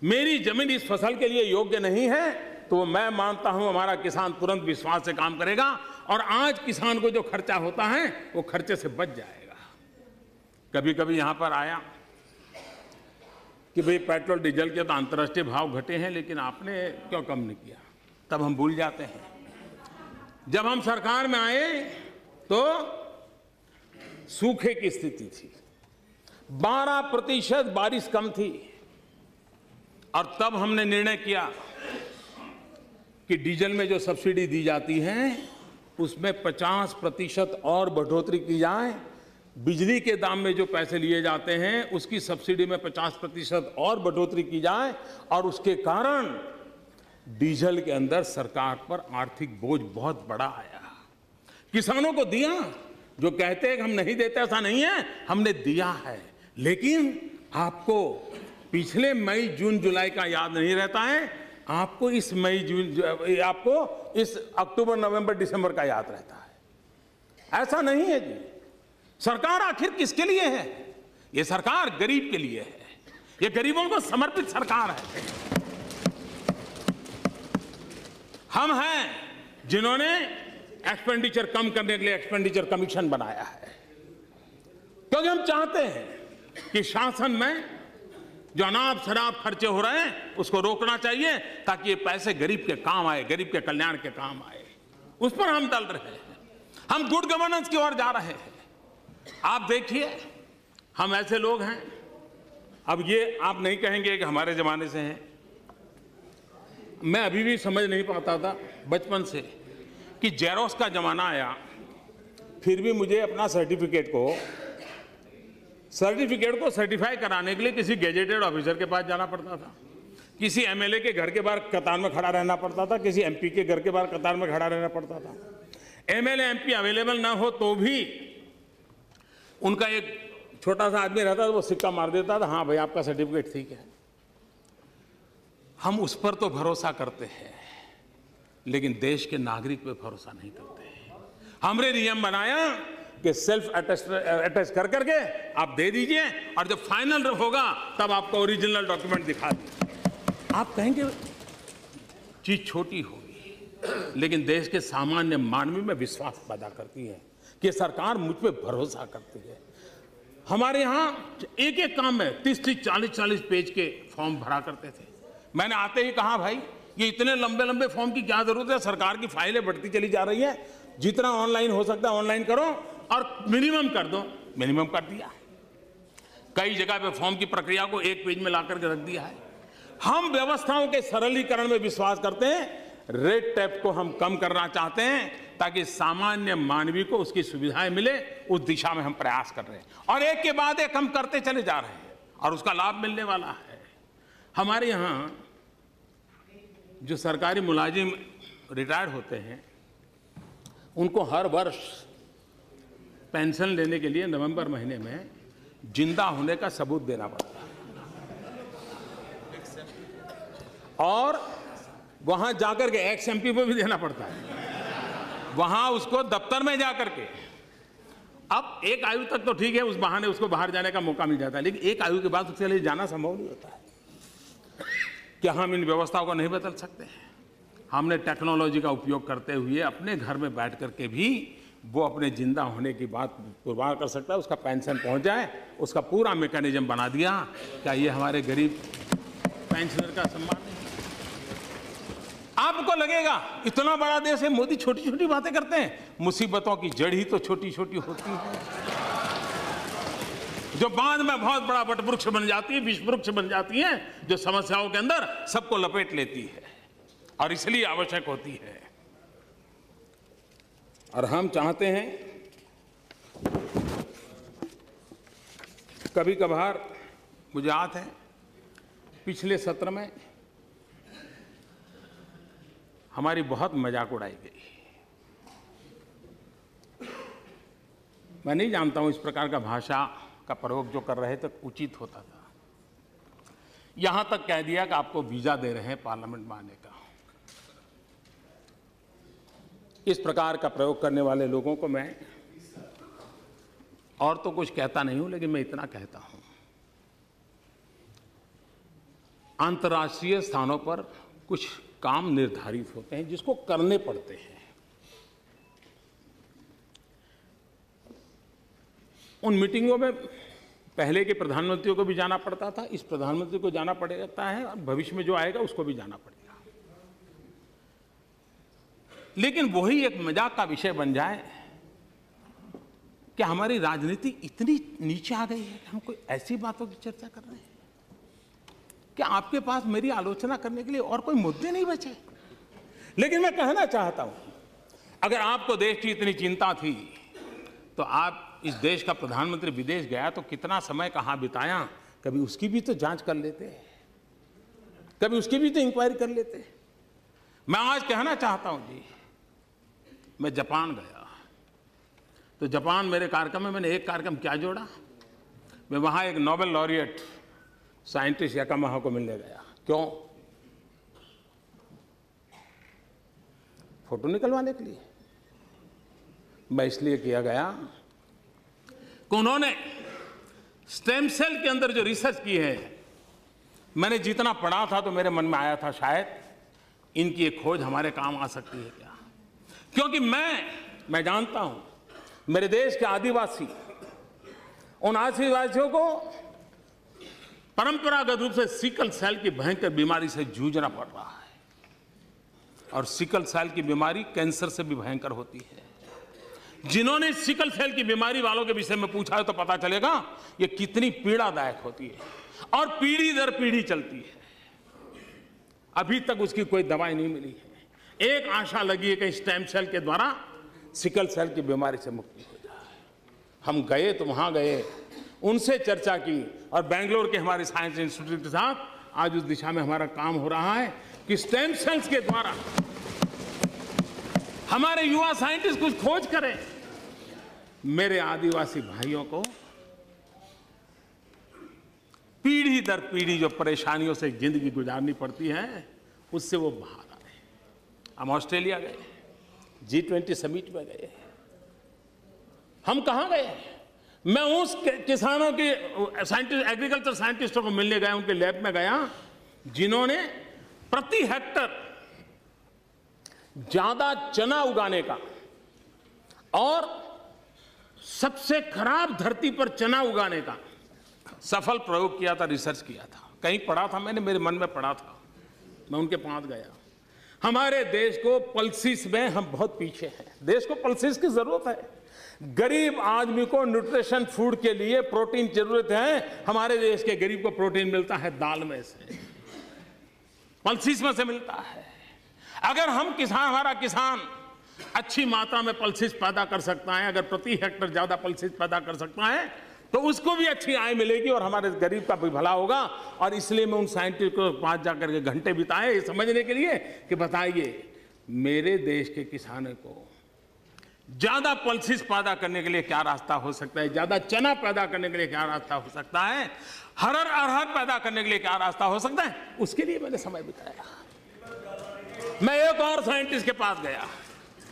मेरी जमीन इस फसल के लिए योग्य नहीं है, तो मैं मानता हूं हमारा किसान तुरंत विश्वास से काम करेगा और आज किसान को जो खर्चा होता है वो खर्चे से बच जाएगा। कभी कभी यहां पर आया कि भाई पेट्रोल डीजल के तो अंतर्राष्ट्रीय भाव घटे हैं, लेकिन आपने क्यों कम नहीं किया? तब हम भूल जाते हैं। जब हम सरकार में आए तो सूखे की स्थिति थी, 12% बारिश कम थी, और तब हमने निर्णय किया कि डीजल में जो सब्सिडी दी जाती है उसमें 50% और बढ़ोतरी की जाए। बिजली के दाम में जो पैसे लिए जाते हैं उसकी सब्सिडी में 50% और बढ़ोतरी की जाए, और उसके कारण डीजल के अंदर सरकार पर आर्थिक बोझ बहुत बड़ा आया। किसानों को दिया, जो कहते हैं कि हम नहीं देते, ऐसा नहीं है, हमने दिया है। लेकिन आपको पिछले मई जून जुलाई का याद नहीं रहता है, आपको इस आपको इस अक्टूबर नवंबर दिसंबर का याद रहता है। ऐसा नहीं है जी। सरकार आखिर किसके लिए है? ये सरकार गरीब के लिए है, ये गरीबों को समर्पित सरकार है। हम हैं जिन्होंने एक्सपेंडिचर कम करने के लिए एक्सपेंडिचर कमीशन बनाया है, क्योंकि हम चाहते हैं कि शासन में जो अनाप शराब खर्चे हो रहे हैं उसको रोकना चाहिए, ताकि ये पैसे गरीब के काम आए, गरीब के कल्याण के काम आए। उस पर हम चल रहे हैं, हम गुड गवर्नेंस की ओर जा रहे हैं। आप देखिए, हम ऐसे लोग हैं, अब ये आप नहीं कहेंगे कि हमारे जमाने से हैं। मैं अभी भी समझ नहीं पाता था बचपन से कि जेरोक्स का जमाना आया, फिर भी मुझे अपना सर्टिफिकेट को सर्टिफाई कराने के लिए किसी गेजेटेड ऑफिसर के पास जाना पड़ता था। किसी एमएलए के घर के बाहर कतार में खड़ा रहना पड़ता था, किसी एमपी के घर के बाहर कतार में खड़ा रहना पड़ता था। एमएलए एमपी अवेलेबल ना हो तो भी उनका एक छोटा सा आदमी रहता था, वो सिक्का मार देता था, हाँ भाई आपका सर्टिफिकेट ठीक है। हम उस पर तो भरोसा करते हैं, लेकिन देश के नागरिक पे भरोसा नहीं करते। हमने नियम बनाया कि सेल्फ अटेस्ट कर करके आप दे दीजिए, और जब फाइनल होगा तब आपको ओरिजिनल डॉक्यूमेंट दिखा दीजिए। आप कहेंगे चीज छोटी होगी, लेकिन देश के सामान्य मानवी में विश्वास पैदा करती है कि सरकार मुझ पे भरोसा करती है। हमारे यहाँ एक एक काम में 30-30, 40-40 पेज के फॉर्म भरा करते थे। मैंने आते ही कहा भाई ये इतने लंबे लंबे फॉर्म की क्या जरूरत है, सरकार की फाइलें बढ़ती चली जा रही है, जितना ऑनलाइन हो सकता है ऑनलाइन करो और मिनिमम कर दो। मिनिमम कर दिया। कई जगह पे फॉर्म की प्रक्रिया को एक पेज में ला करके रख दिया है। हम व्यवस्थाओं के सरलीकरण में विश्वास करते हैं, रेड टेप को हम कम करना चाहते हैं ताकि सामान्य मानवीय को उसकी सुविधाएं मिले। उस दिशा में हम प्रयास कर रहे हैं और एक के बाद एक हम करते चले जा रहे हैं और उसका लाभ मिलने वाला है। हमारे यहाँ जो सरकारी मुलाजिम रिटायर्ड होते हैं उनको हर वर्ष पेंशन लेने के लिए नवंबर महीने में जिंदा होने का सबूत देना पड़ता है और वहां जाकर के एक्स एमपी को भी देना पड़ता है, वहां उसको दफ्तर में जाकर के। अब एक आयु तक तो ठीक है, उस बहाने उसको बाहर जाने का मौका मिल जाता है, लेकिन एक आयु के बाद उसके लिए जाना संभव नहीं होता है। क्या हम इन व्यवस्थाओं को नहीं बदल सकते हैं? हमने टेक्नोलॉजी का उपयोग करते हुए अपने घर में बैठ करके भी वो अपने जिंदा होने की बात पुरवार कर सकता है, उसका पेंशन पहुंच जाए, उसका पूरा मैकेनिज्म बना दिया। क्या ये हमारे गरीब पेंशनर का सम्मान नहीं? आपको लगेगा इतना बड़ा देश है, मोदी छोटी छोटी बातें करते हैं। मुसीबतों की जड़ ही तो छोटी छोटी होती है, जो बाद में बहुत बड़ा वटवृक्ष बन जाती है, विश्व वृक्ष बन जाती है, जो समस्याओं के अंदर सबको लपेट लेती है और इसलिए आवश्यक होती है। और हम चाहते हैं, कभी कभार मुझे याद है पिछले सत्र में हमारी बहुत मजाक उड़ाई गई। मैं नहीं जानता हूं इस प्रकार का भाषा का प्रयोग जो कर रहे थे उचित होता था। यहां तक कह दिया कि आपको वीजा दे रहे हैं पार्लियामेंट में आने का। इस प्रकार का प्रयोग करने वाले लोगों को मैं और तो कुछ कहता नहीं हूं, लेकिन मैं इतना कहता हूं, अंतर्राष्ट्रीय स्थानों पर कुछ काम निर्धारित होते हैं जिसको करने पड़ते हैं। उन मीटिंगों में पहले के प्रधानमंत्रियों को भी जाना पड़ता था, इस प्रधानमंत्री को जाना पड़ता है और भविष्य में जो आएगा उसको भी जाना पड़ेगा। लेकिन वही एक मजाक का विषय बन जाए कि हमारी राजनीति इतनी नीचे आ गई है कि हम कोई ऐसी बातों की चर्चा कर रहे हैं कि आपके पास मेरी आलोचना करने के लिए और कोई मुद्दे नहीं बचे। लेकिन मैं कहना चाहता हूं, अगर आपको देश की इतनी चिंता थी तो आप इस देश का प्रधानमंत्री विदेश गया तो कितना समय कहां बिताया, कभी उसकी भी तो जांच कर लेते, कभी उसकी भी तो इंक्वायरी कर लेते। मैं आज कहना चाहता हूं जी, मैं जापान गया तो जापान मेरे कार्यक्रम में मैंने एक कार्यक्रम क्या जोड़ा, मैं वहां एक नोबेल लॉरिएट साइंटिस्ट याकामाहा को मिलने गया। क्यों? फोटो निकलवाने के लिए? मैं इसलिए किया गया कि उन्होंने स्टेम सेल के अंदर जो रिसर्च की है, मैंने जितना पढ़ा था तो मेरे मन में आया था शायद इनकी एक खोज हमारे काम आ सकती है क्या। क्योंकि मैं जानता हूं मेरे देश के आदिवासी, उन आदिवासियों को परंपरागत रूप से सिकल सेल की भयंकर बीमारी से जूझना पड़ रहा है और सिकल सेल की बीमारी कैंसर से भी भयंकर होती है। जिन्होंने सिकल सेल की बीमारी वालों के विषय में पूछा है तो पता चलेगा ये कितनी पीड़ादायक होती है और पीढ़ी दर पीढ़ी चलती है। अभी तक उसकी कोई दवाई नहीं मिली है। एक आशा लगी है कि स्टेम सेल के द्वारा सिकल सेल की बीमारी से मुक्ति हो जाए। हम गए तो वहां गए, उनसे चर्चा की और बेंगलोर के हमारे साइंस इंस्टीट्यूट के साथ आज उस दिशा में हमारा काम हो रहा है कि स्टेम सेल्स के द्वारा हमारे युवा साइंटिस्ट कुछ खोज करें। मेरे आदिवासी भाइयों को पीढ़ी दर पीढ़ी जो परेशानियों से जिंदगी गुजारनी पड़ती है, उससे वो बाहर आए। हम ऑस्ट्रेलिया गए, G20 समिट में गए। हम कहाँ गए? मैं उस किसानों के साइंटिस्ट, एग्रीकल्चर साइंटिस्टों को मिलने गया, उनके लैब में गया, जिन्होंने प्रति हेक्टर ज्यादा चना उगाने का और सबसे खराब धरती पर चना उगाने का सफल प्रयोग किया था, रिसर्च किया था। कहीं पढ़ा था मैंने, मेरे मन में पढ़ा था, मैं उनके पास गया। हमारे देश को पल्सिस में हम बहुत पीछे हैं। देश को पल्सिस की जरूरत है। गरीब आदमी को न्यूट्रिशन फूड के लिए प्रोटीन की जरूरत है। हमारे देश के गरीब को प्रोटीन मिलता है दाल में से, पल्सिस में से मिलता है। अगर हम हमारा किसान अच्छी मात्रा में पल्सिस पैदा कर सकता है, अगर प्रति हेक्टर ज्यादा पल्सिस पैदा कर सकता है, तो उसको भी अच्छी आय मिलेगी और हमारे गरीब का भी भला होगा। और इसलिए मैं उन साइंटिस्ट को पास जाकर के घंटे बिताए ये समझने के लिए कि बताइए मेरे देश के किसानों को ज्यादा पल्सिस पैदा करने के लिए क्या रास्ता हो सकता है, ज्यादा चना पैदा करने के लिए क्या रास्ता हो सकता है, अरहर पैदा करने के लिए क्या रास्ता हो सकता है, उसके लिए मैंने समय बिताया। मैं एक और साइंटिस्ट के पास गया,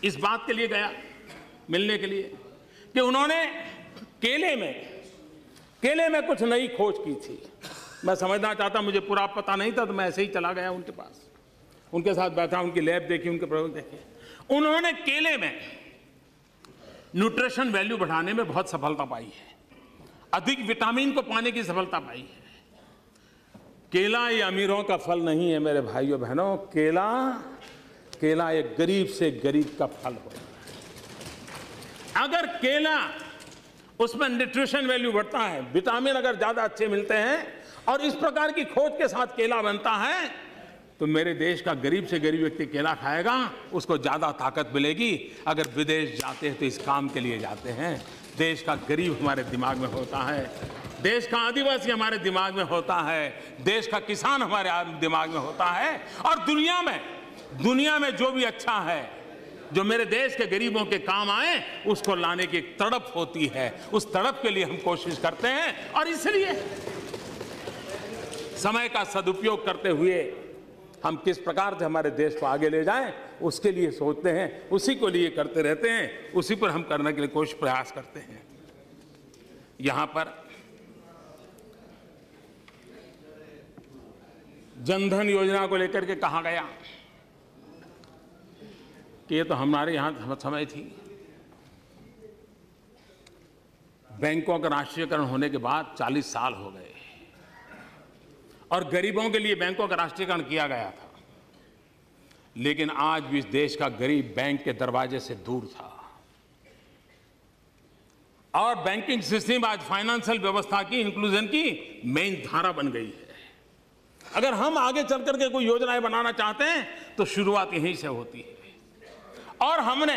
इस बात के लिए गया मिलने के लिए कि उन्होंने केले में कुछ नई खोज की थी। मैं समझना चाहता, मुझे पूरा पता नहीं था, तो मैं ऐसे ही चला गया उनके पास, उनके साथ बैठा, उनकी लैब देखी, उनके प्रयोग देखे। उन्होंने केले में न्यूट्रिशन वैल्यू बढ़ाने में बहुत सफलता पाई है, अधिक विटामिन को पाने की सफलता पाई है। केला ये अमीरों का फल नहीं है मेरे भाइयों बहनों, केला एक गरीब से गरीब का फल होता है। अगर केला उसमें न्यूट्रिशन वैल्यू बढ़ता है, विटामिन अगर ज्यादा अच्छे मिलते हैं और इस प्रकार की खोज के साथ केला बनता है, तो मेरे देश का गरीब से गरीब व्यक्ति केला खाएगा, उसको ज्यादा ताकत मिलेगी। अगर विदेश जाते हैं तो इस काम के लिए जाते हैं। देश का गरीब हमारे दिमाग में होता है, देश का आदिवासी हमारे दिमाग में होता है, देश का किसान हमारे दिमाग में होता है। और दुनिया में जो भी अच्छा है, जो मेरे देश के गरीबों के काम आए, उसको लाने की एक तड़प होती है। उस तड़प के लिए हम कोशिश करते हैं और इसलिए समय का सदुपयोग करते हुए हम किस प्रकार से हमारे देश को आगे ले जाएं, उसके लिए सोचते हैं, उसी को लिए करते रहते हैं, उसी पर हम करने के लिए कोशिश प्रयास करते हैं। यहां पर जनधन योजना को लेकर के कहा गया कि ये तो हमारे यहां समय थी। बैंकों का राष्ट्रीयकरण होने के बाद 40 साल हो गए और गरीबों के लिए बैंकों का राष्ट्रीयकरण किया गया था, लेकिन आज भी इस देश का गरीब बैंक के दरवाजे से दूर था। और बैंकिंग सिस्टम आज फाइनेंशियल व्यवस्था की इंक्लूजन की मेन धारा बन गई है। अगर हम आगे चल करके कोई योजनाएं बनाना चाहते हैं तो शुरुआत यहीं से होती है। और हमने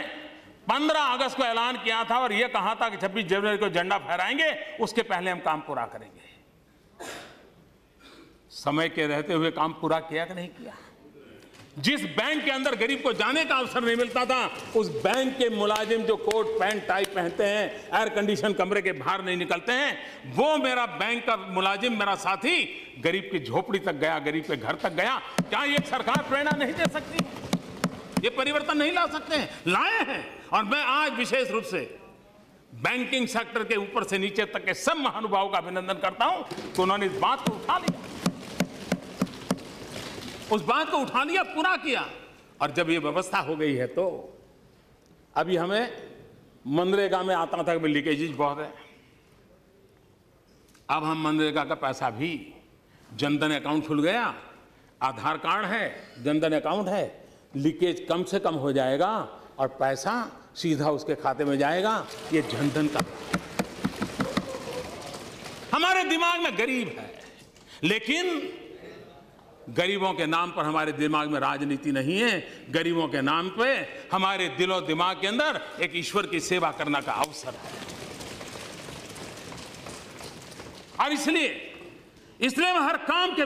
15 अगस्त को ऐलान किया था और यह कहा था कि 26 जनवरी को झंडा फहराएंगे, उसके पहले हम काम पूरा करेंगे। समय के रहते हुए काम पूरा किया कि नहीं किया? जिस बैंक के अंदर गरीब को जाने का अवसर नहीं मिलता था, उस बैंक के मुलाजिम जो कोट पैंट टाई पहनते हैं, एयर कंडीशन कमरे के बाहर नहीं निकलते हैं, वो मेरा बैंक का मुलाजिम, मेरा साथी गरीब की झोपड़ी तक गया, गरीब के घर तक गया। क्या ये सरकार प्रेरणा नहीं दे सकती? ये परिवर्तन नहीं ला सकते हैं? लाए हैं। और मैं आज विशेष रूप से बैंकिंग सेक्टर के ऊपर से नीचे तक के सब महानुभावों का अभिनंदन करता हूं कि उन्होंने इस बात को उठा लिया, उस बात को उठा लिया, पूरा किया। और जब ये व्यवस्था हो गई है तो अभी हमें मनरेगा में आता था कि लीकेजेज बहुत है, अब हम मनरेगा का पैसा भी, जनधन अकाउंट खुल गया, आधार कार्ड है, जनधन अकाउंट है, लीकेज कम से कम हो जाएगा और पैसा सीधा उसके खाते में जाएगा। ये जनधन का, हमारे दिमाग में गरीब है, लेकिन गरीबों के नाम पर हमारे दिमाग में राजनीति नहीं है। गरीबों के नाम पे हमारे दिलो दिमाग के अंदर एक ईश्वर की सेवा करने का अवसर है। और इसलिए मैं हर काम के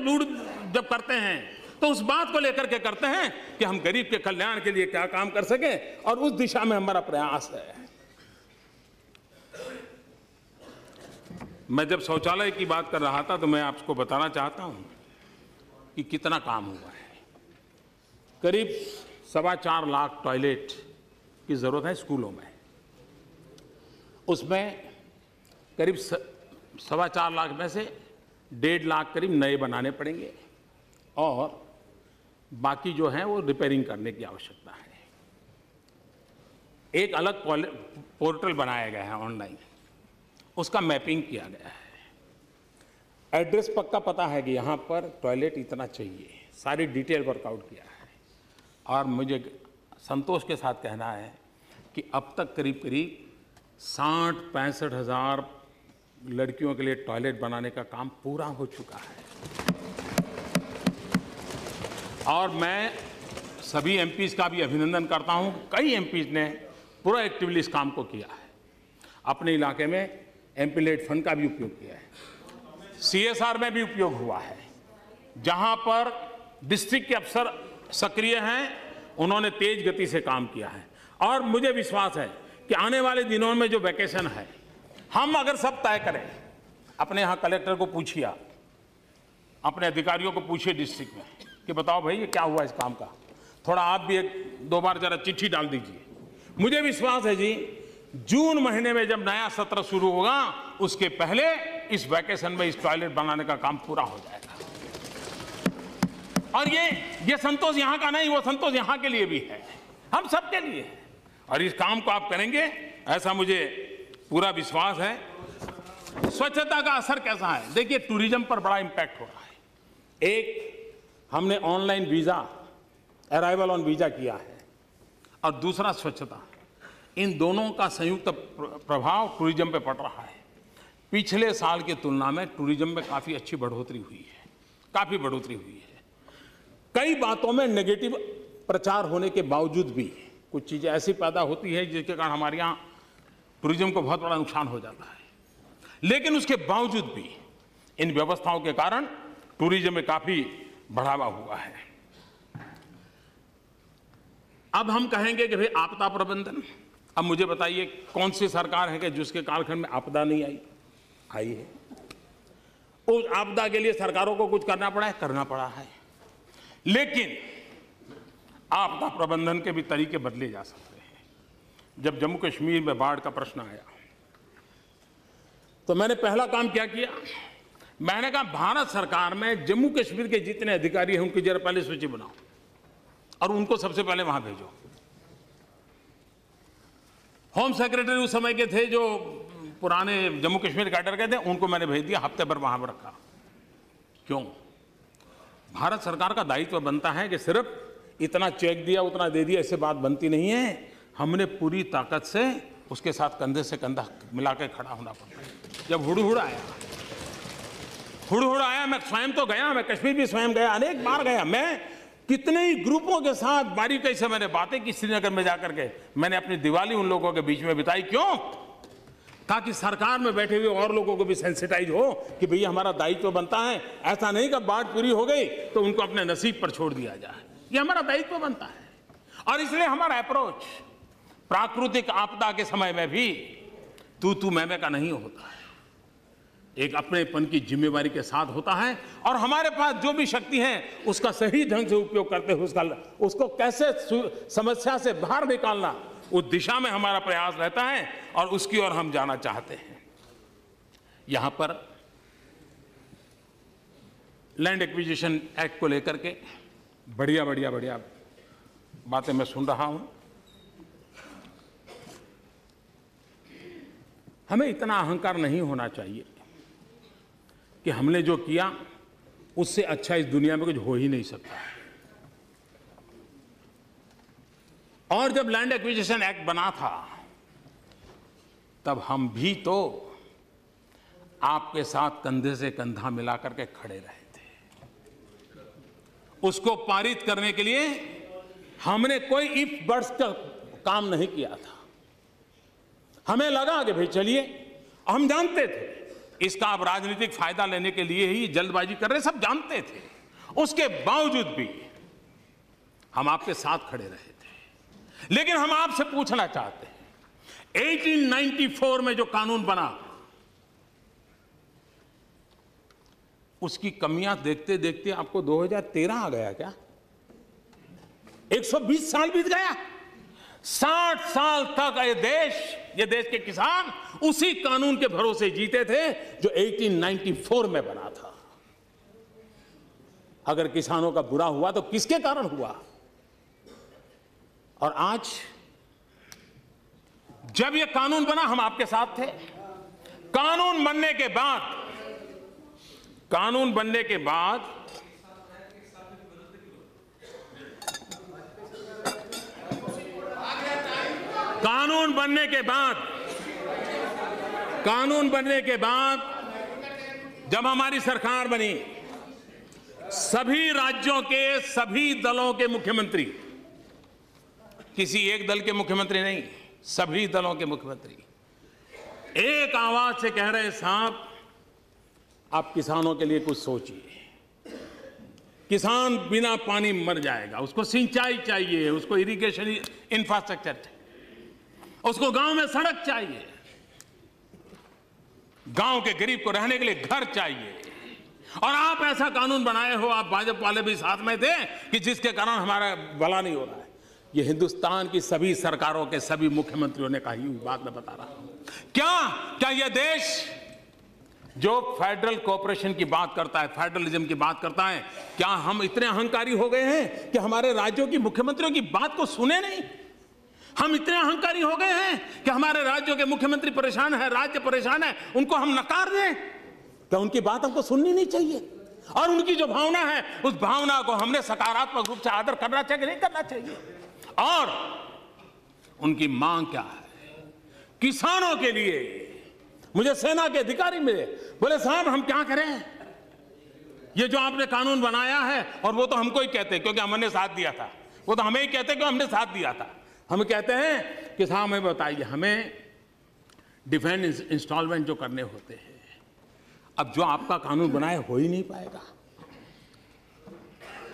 जब करते हैं तो उस बात को लेकर के करते हैं कि हम गरीब के कल्याण के लिए क्या काम कर सकें, और उस दिशा में हमारा प्रयास है। मैं जब शौचालय की बात कर रहा था तो मैं आपको बताना चाहता हूं कि कितना काम हुआ है। करीब 4.25 लाख टॉयलेट की जरूरत है स्कूलों में। उसमें करीब 4.25 लाख में से 1.5 लाख करीब नए बनाने पड़ेंगे और बाकी जो है वो रिपेयरिंग करने की आवश्यकता है। एक अलग पोर्टल बनाया गया है ऑनलाइन, उसका मैपिंग किया गया है। एड्रेस पक्का पता है कि यहाँ पर टॉयलेट इतना चाहिए, सारी डिटेल वर्कआउट किया है। और मुझे संतोष के साथ कहना है कि अब तक करीब करीब 60-65 हज़ार लड़कियों के लिए टॉयलेट बनाने का काम पूरा हो चुका है। और मैं सभी एमपीज़ का भी अभिनंदन करता हूँ। कई एमपीज़ ने पूरा एक्टिवली इस काम को किया है। अपने इलाके में एमपी-लेड फंड का भी उपयोग किया है, सीएसआर में भी उपयोग हुआ है। जहाँ पर डिस्ट्रिक्ट के अफसर सक्रिय हैं, उन्होंने तेज गति से काम किया है। और मुझे विश्वास है कि आने वाले दिनों में जो वैकेशन है, हम अगर सब तय करें, अपने यहाँ कलेक्टर को पूछिए, अपने अधिकारियों को पूछिए डिस्ट्रिक्ट में कि बताओ भाई ये क्या हुआ इस काम का, थोड़ा आप भी 1-2 बार जरा चिट्ठी डाल दीजिए। मुझे विश्वास है जी, जून महीने में जब नया सत्र शुरू होगा उसके पहले इस वैकेशन में इस टॉयलेट बनाने का काम पूरा हो जाएगा। और ये संतोष यहाँ का नहीं, वो संतोष यहाँ के लिए भी है, हम सबके लिए है। और इस काम को आप करेंगे ऐसा मुझे पूरा विश्वास है। स्वच्छता का असर कैसा है, देखिए टूरिज्म पर बड़ा इंपैक्ट हो रहा है। एक हमने online visa, arrival on visa किया है, और दूसरा स्वच्छता। इन दोनों का संयुक्त प्रभाव टूरिज्म पे पड़ रहा है। पिछले साल की तुलना में टूरिज्म में काफ़ी अच्छी बढ़ोतरी हुई है, काफ़ी बढ़ोतरी हुई है। कई बातों में नेगेटिव प्रचार होने के बावजूद भी कुछ चीज़ें ऐसी पैदा होती है जिसके कारण हमारे यहाँ टूरिज्म को बहुत बड़ा नुकसान हो जाता है, लेकिन उसके बावजूद भी इन व्यवस्थाओं के कारण टूरिज्म में काफ़ी बढ़ावा हुआ है। अब हम कहेंगे कि भाई आपदा प्रबंधन, अब मुझे बताइए कौन सी सरकार है कि जिसके कालखंड में आपदा नहीं आई है। उस आपदा के लिए सरकारों को कुछ करना पड़ा है, करना पड़ा है, लेकिन आपदा प्रबंधन के भी तरीके बदले जा सकते हैं। जब जम्मू कश्मीर में बाढ़ का प्रश्न आया तो मैंने पहला काम क्या किया, मैंने कहा भारत सरकार में जम्मू कश्मीर के जितने अधिकारी हैं उनकी जरा पहले सूची बनाओ और उनको सबसे पहले वहां भेजो। होम सेक्रेटरी उस समय के थे जो पुराने जम्मू कश्मीर कैडर के थे, उनको मैंने भेज दिया, हफ्ते भर वहां पर रखा। क्यों? भारत सरकार का दायित्व बनता है कि सिर्फ इतना चेक दिया उतना दे दिया इससे बात बनती नहीं है। हमने पूरी ताकत से उसके साथ कंधे से कंधा मिला के खड़ा होना पड़ता है। जब हुड़हुड़ आया, मैं स्वयं तो गया, मैं कश्मीर भी स्वयं गया, अनेक बार गया। मैं कितने ही ग्रुपों के साथ बारीकी से मैंने बातें की श्रीनगर में जाकर के। मैंने अपनी दिवाली उन लोगों के बीच में बिताई। क्यों? ताकि सरकार में बैठे हुए और लोगों को भी सेंसिटाइज हो कि भैया हमारा दायित्व बनता है। ऐसा नहीं कि बाढ़ पूरी हो गई तो उनको अपने नसीब पर छोड़ दिया जाए, ये हमारा दायित्व बनता है। और इसलिए हमारा अप्रोच प्राकृतिक आपदा के समय में भी तू मैं का नहीं होता है, एक अपनेपन की जिम्मेवारी के साथ होता है। और हमारे पास जो भी शक्ति है उसका सही ढंग से उपयोग करते हुए उसको कैसे समस्या से बाहर निकालना, उस दिशा में हमारा प्रयास रहता है और उसकी ओर हम जाना चाहते हैं। यहां पर लैंड एक्विजिशन एक्ट को लेकर के बढ़िया बातें मैं सुन रहा हूं। हमें इतना अहंकार नहीं होना चाहिए कि हमने जो किया उससे अच्छा इस दुनिया में कुछ हो ही नहीं सकता है। और जब लैंड एक्विजिशन एक्ट बना था तब हम भी तो आपके साथ कंधे से कंधा मिलाकर के खड़े रहे थे। उसको पारित करने के लिए हमने कोई इफ बट्स का काम नहीं किया था। हमें लगा कि भाई चलिए, हम जानते थे इसका अब राजनीतिक फायदा लेने के लिए ही जल्दबाजी कर रहे, सब जानते थे। उसके बावजूद भी हम आपके साथ खड़े रहे थे। लेकिन हम आपसे पूछना चाहते हैं, 1894 में जो कानून बना, उसकी कमियां देखते देखते आपको 2013 आ गया क्या? 120 साल बीत गया। 60 साल तक ये देश के किसान उसी कानून के भरोसे जीते थे जो 1894 में बना था। अगर किसानों का बुरा हुआ तो किसके कारण हुआ? और आज जब ये कानून बना, हम आपके साथ थे। कानून बनने के बाद कानून बनने के बाद जब हमारी सरकार बनी, सभी राज्यों के सभी दलों के मुख्यमंत्री, किसी एक दल के मुख्यमंत्री नहीं, सभी दलों के मुख्यमंत्री एक आवाज से कह रहे, साहब आप किसानों के लिए कुछ सोचिए। किसान बिना पानी मर जाएगा, उसको सिंचाई चाहिए, उसको इरिगेशन इंफ्रास्ट्रक्चर चाहिए, उसको गांव में सड़क चाहिए, गांव के गरीब को रहने के लिए घर चाहिए। और आप ऐसा कानून बनाए हो, आप भाजपा वाले भी साथ में थे, कि जिसके कारण हमारा भला नहीं हो रहा है। ये हिंदुस्तान की सभी सरकारों के सभी मुख्यमंत्रियों ने कही हुई बात मैं बता रहा हूं। क्या यह देश जो फेडरल कॉर्पोरेशन की बात करता है, फेडरलिज्म की बात करता है, क्या हम इतने अहंकारी हो गए हैं कि हमारे राज्यों की मुख्यमंत्रियों की बात को सुने नहीं? हम इतने अहंकारी हो गए हैं कि हमारे राज्यों के मुख्यमंत्री परेशान है, राज्य परेशान है, उनको हम नकार दें? क्या उनकी बात हमको सुननी नहीं चाहिए? और उनकी जो भावना है, उस भावना को हमने सकारात्मक रूप से आदर करना चाहिए, नहीं करना चाहिए? और उनकी मांग क्या है? किसानों के लिए मुझे सेना के अधिकारी मिले, बोले साहब हम क्या करें, ये जो आपने कानून बनाया है, और वो तो हमको ही कहते क्योंकि हमने साथ दिया था, वो तो हमें ही कहते क्योंकि हमने साथ दिया था। हम कहते हैं कि साहब हमें बताइए, हमें डिफेंस इंस्टॉलमेंट जो करने होते हैं, अब जो आपका कानून बनाया हो ही नहीं पाएगा।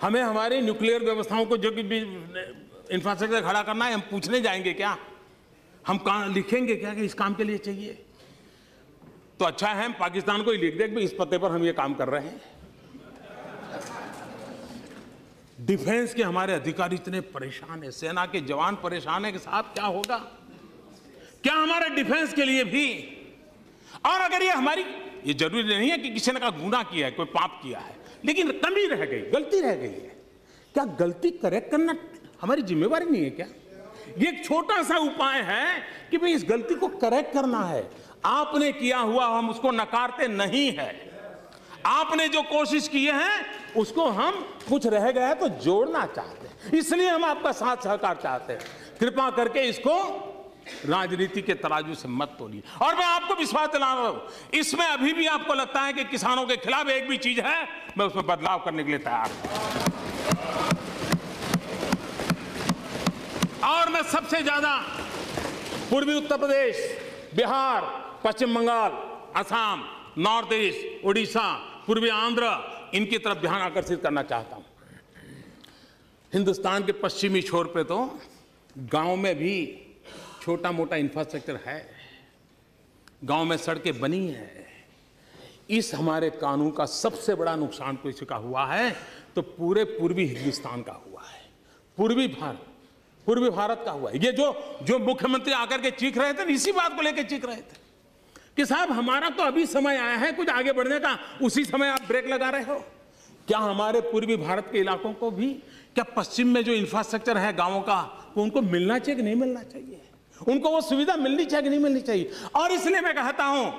हमें हमारी न्यूक्लियर व्यवस्थाओं को जो भी इंफ्रास्ट्रक्चर खड़ा करना है, हम पूछने जाएंगे क्या? हम लिखेंगे क्या कि इस काम के लिए चाहिए? तो अच्छा है हम पाकिस्तान को ही लिख दें कि इस पते पर हम ये काम कर रहे हैं। डिफेंस के हमारे अधिकारी इतने परेशान है, सेना के जवान परेशान है कि साहब क्या होगा? क्या हमारे डिफेंस के लिए भी? और अगर ये हमारी, ये जरूरी नहीं है कि किसी ने का गुनाह किया है, कोई पाप किया है, लेकिन कमी रह गई, गलती रह गई है, क्या गलती करेक्ट करना हमारी जिम्मेवारी नहीं है क्या? ये एक छोटा सा उपाय है कि भाई इस गलती को करेक्ट करना है। आपने किया हुआ हम उसको नकारते नहीं है, आपने जो कोशिश की है उसको हम, कुछ रह गया है तो जोड़ना चाहते हैं, इसलिए हम आपका साथ सहकार चाहते हैं। कृपा करके इसको राजनीति के तराजू से मत तोलिए। और मैं आपको विश्वास दिला रहा हूं, इसमें अभी भी आपको लगता है कि किसानों के खिलाफ एक भी चीज है, मैं उसमें बदलाव करने के लिए तैयार हूं। और मैं सबसे ज्यादा पूर्वी उत्तर प्रदेश, बिहार, पश्चिम बंगाल, असम, नॉर्थ ईस्ट, उड़ीसा, पूर्वी आंध्र, इनकी तरफ ध्यान आकर्षित करना चाहता हूं। हिंदुस्तान के पश्चिमी छोर पे तो गांव में भी छोटा मोटा इंफ्रास्ट्रक्चर है, गांव में सड़कें बनी हैं। इस हमारे कानून का सबसे बड़ा नुकसान किसी का हुआ है तो पूरे पूर्वी हिंदुस्तान का हुआ है, पूर्वी भारत का हुआ है। ये जो मुख्यमंत्री आकर के चीख रहे थे, इसी बात को लेकर चीख रहे थे कि साहब हमारा तो अभी समय आया है कुछ आगे बढ़ने का, उसी समय आप ब्रेक लगा रहे हो। क्या हमारे पूर्वी भारत के इलाकों को भी, क्या पश्चिम में जो इंफ्रास्ट्रक्चर है गांवों का, वो उनको मिलना चाहिए कि नहीं मिलना चाहिए? उनको वो सुविधा मिलनी चाहिए कि नहीं मिलनी चाहिए? और इसलिए मैं कहता हूं,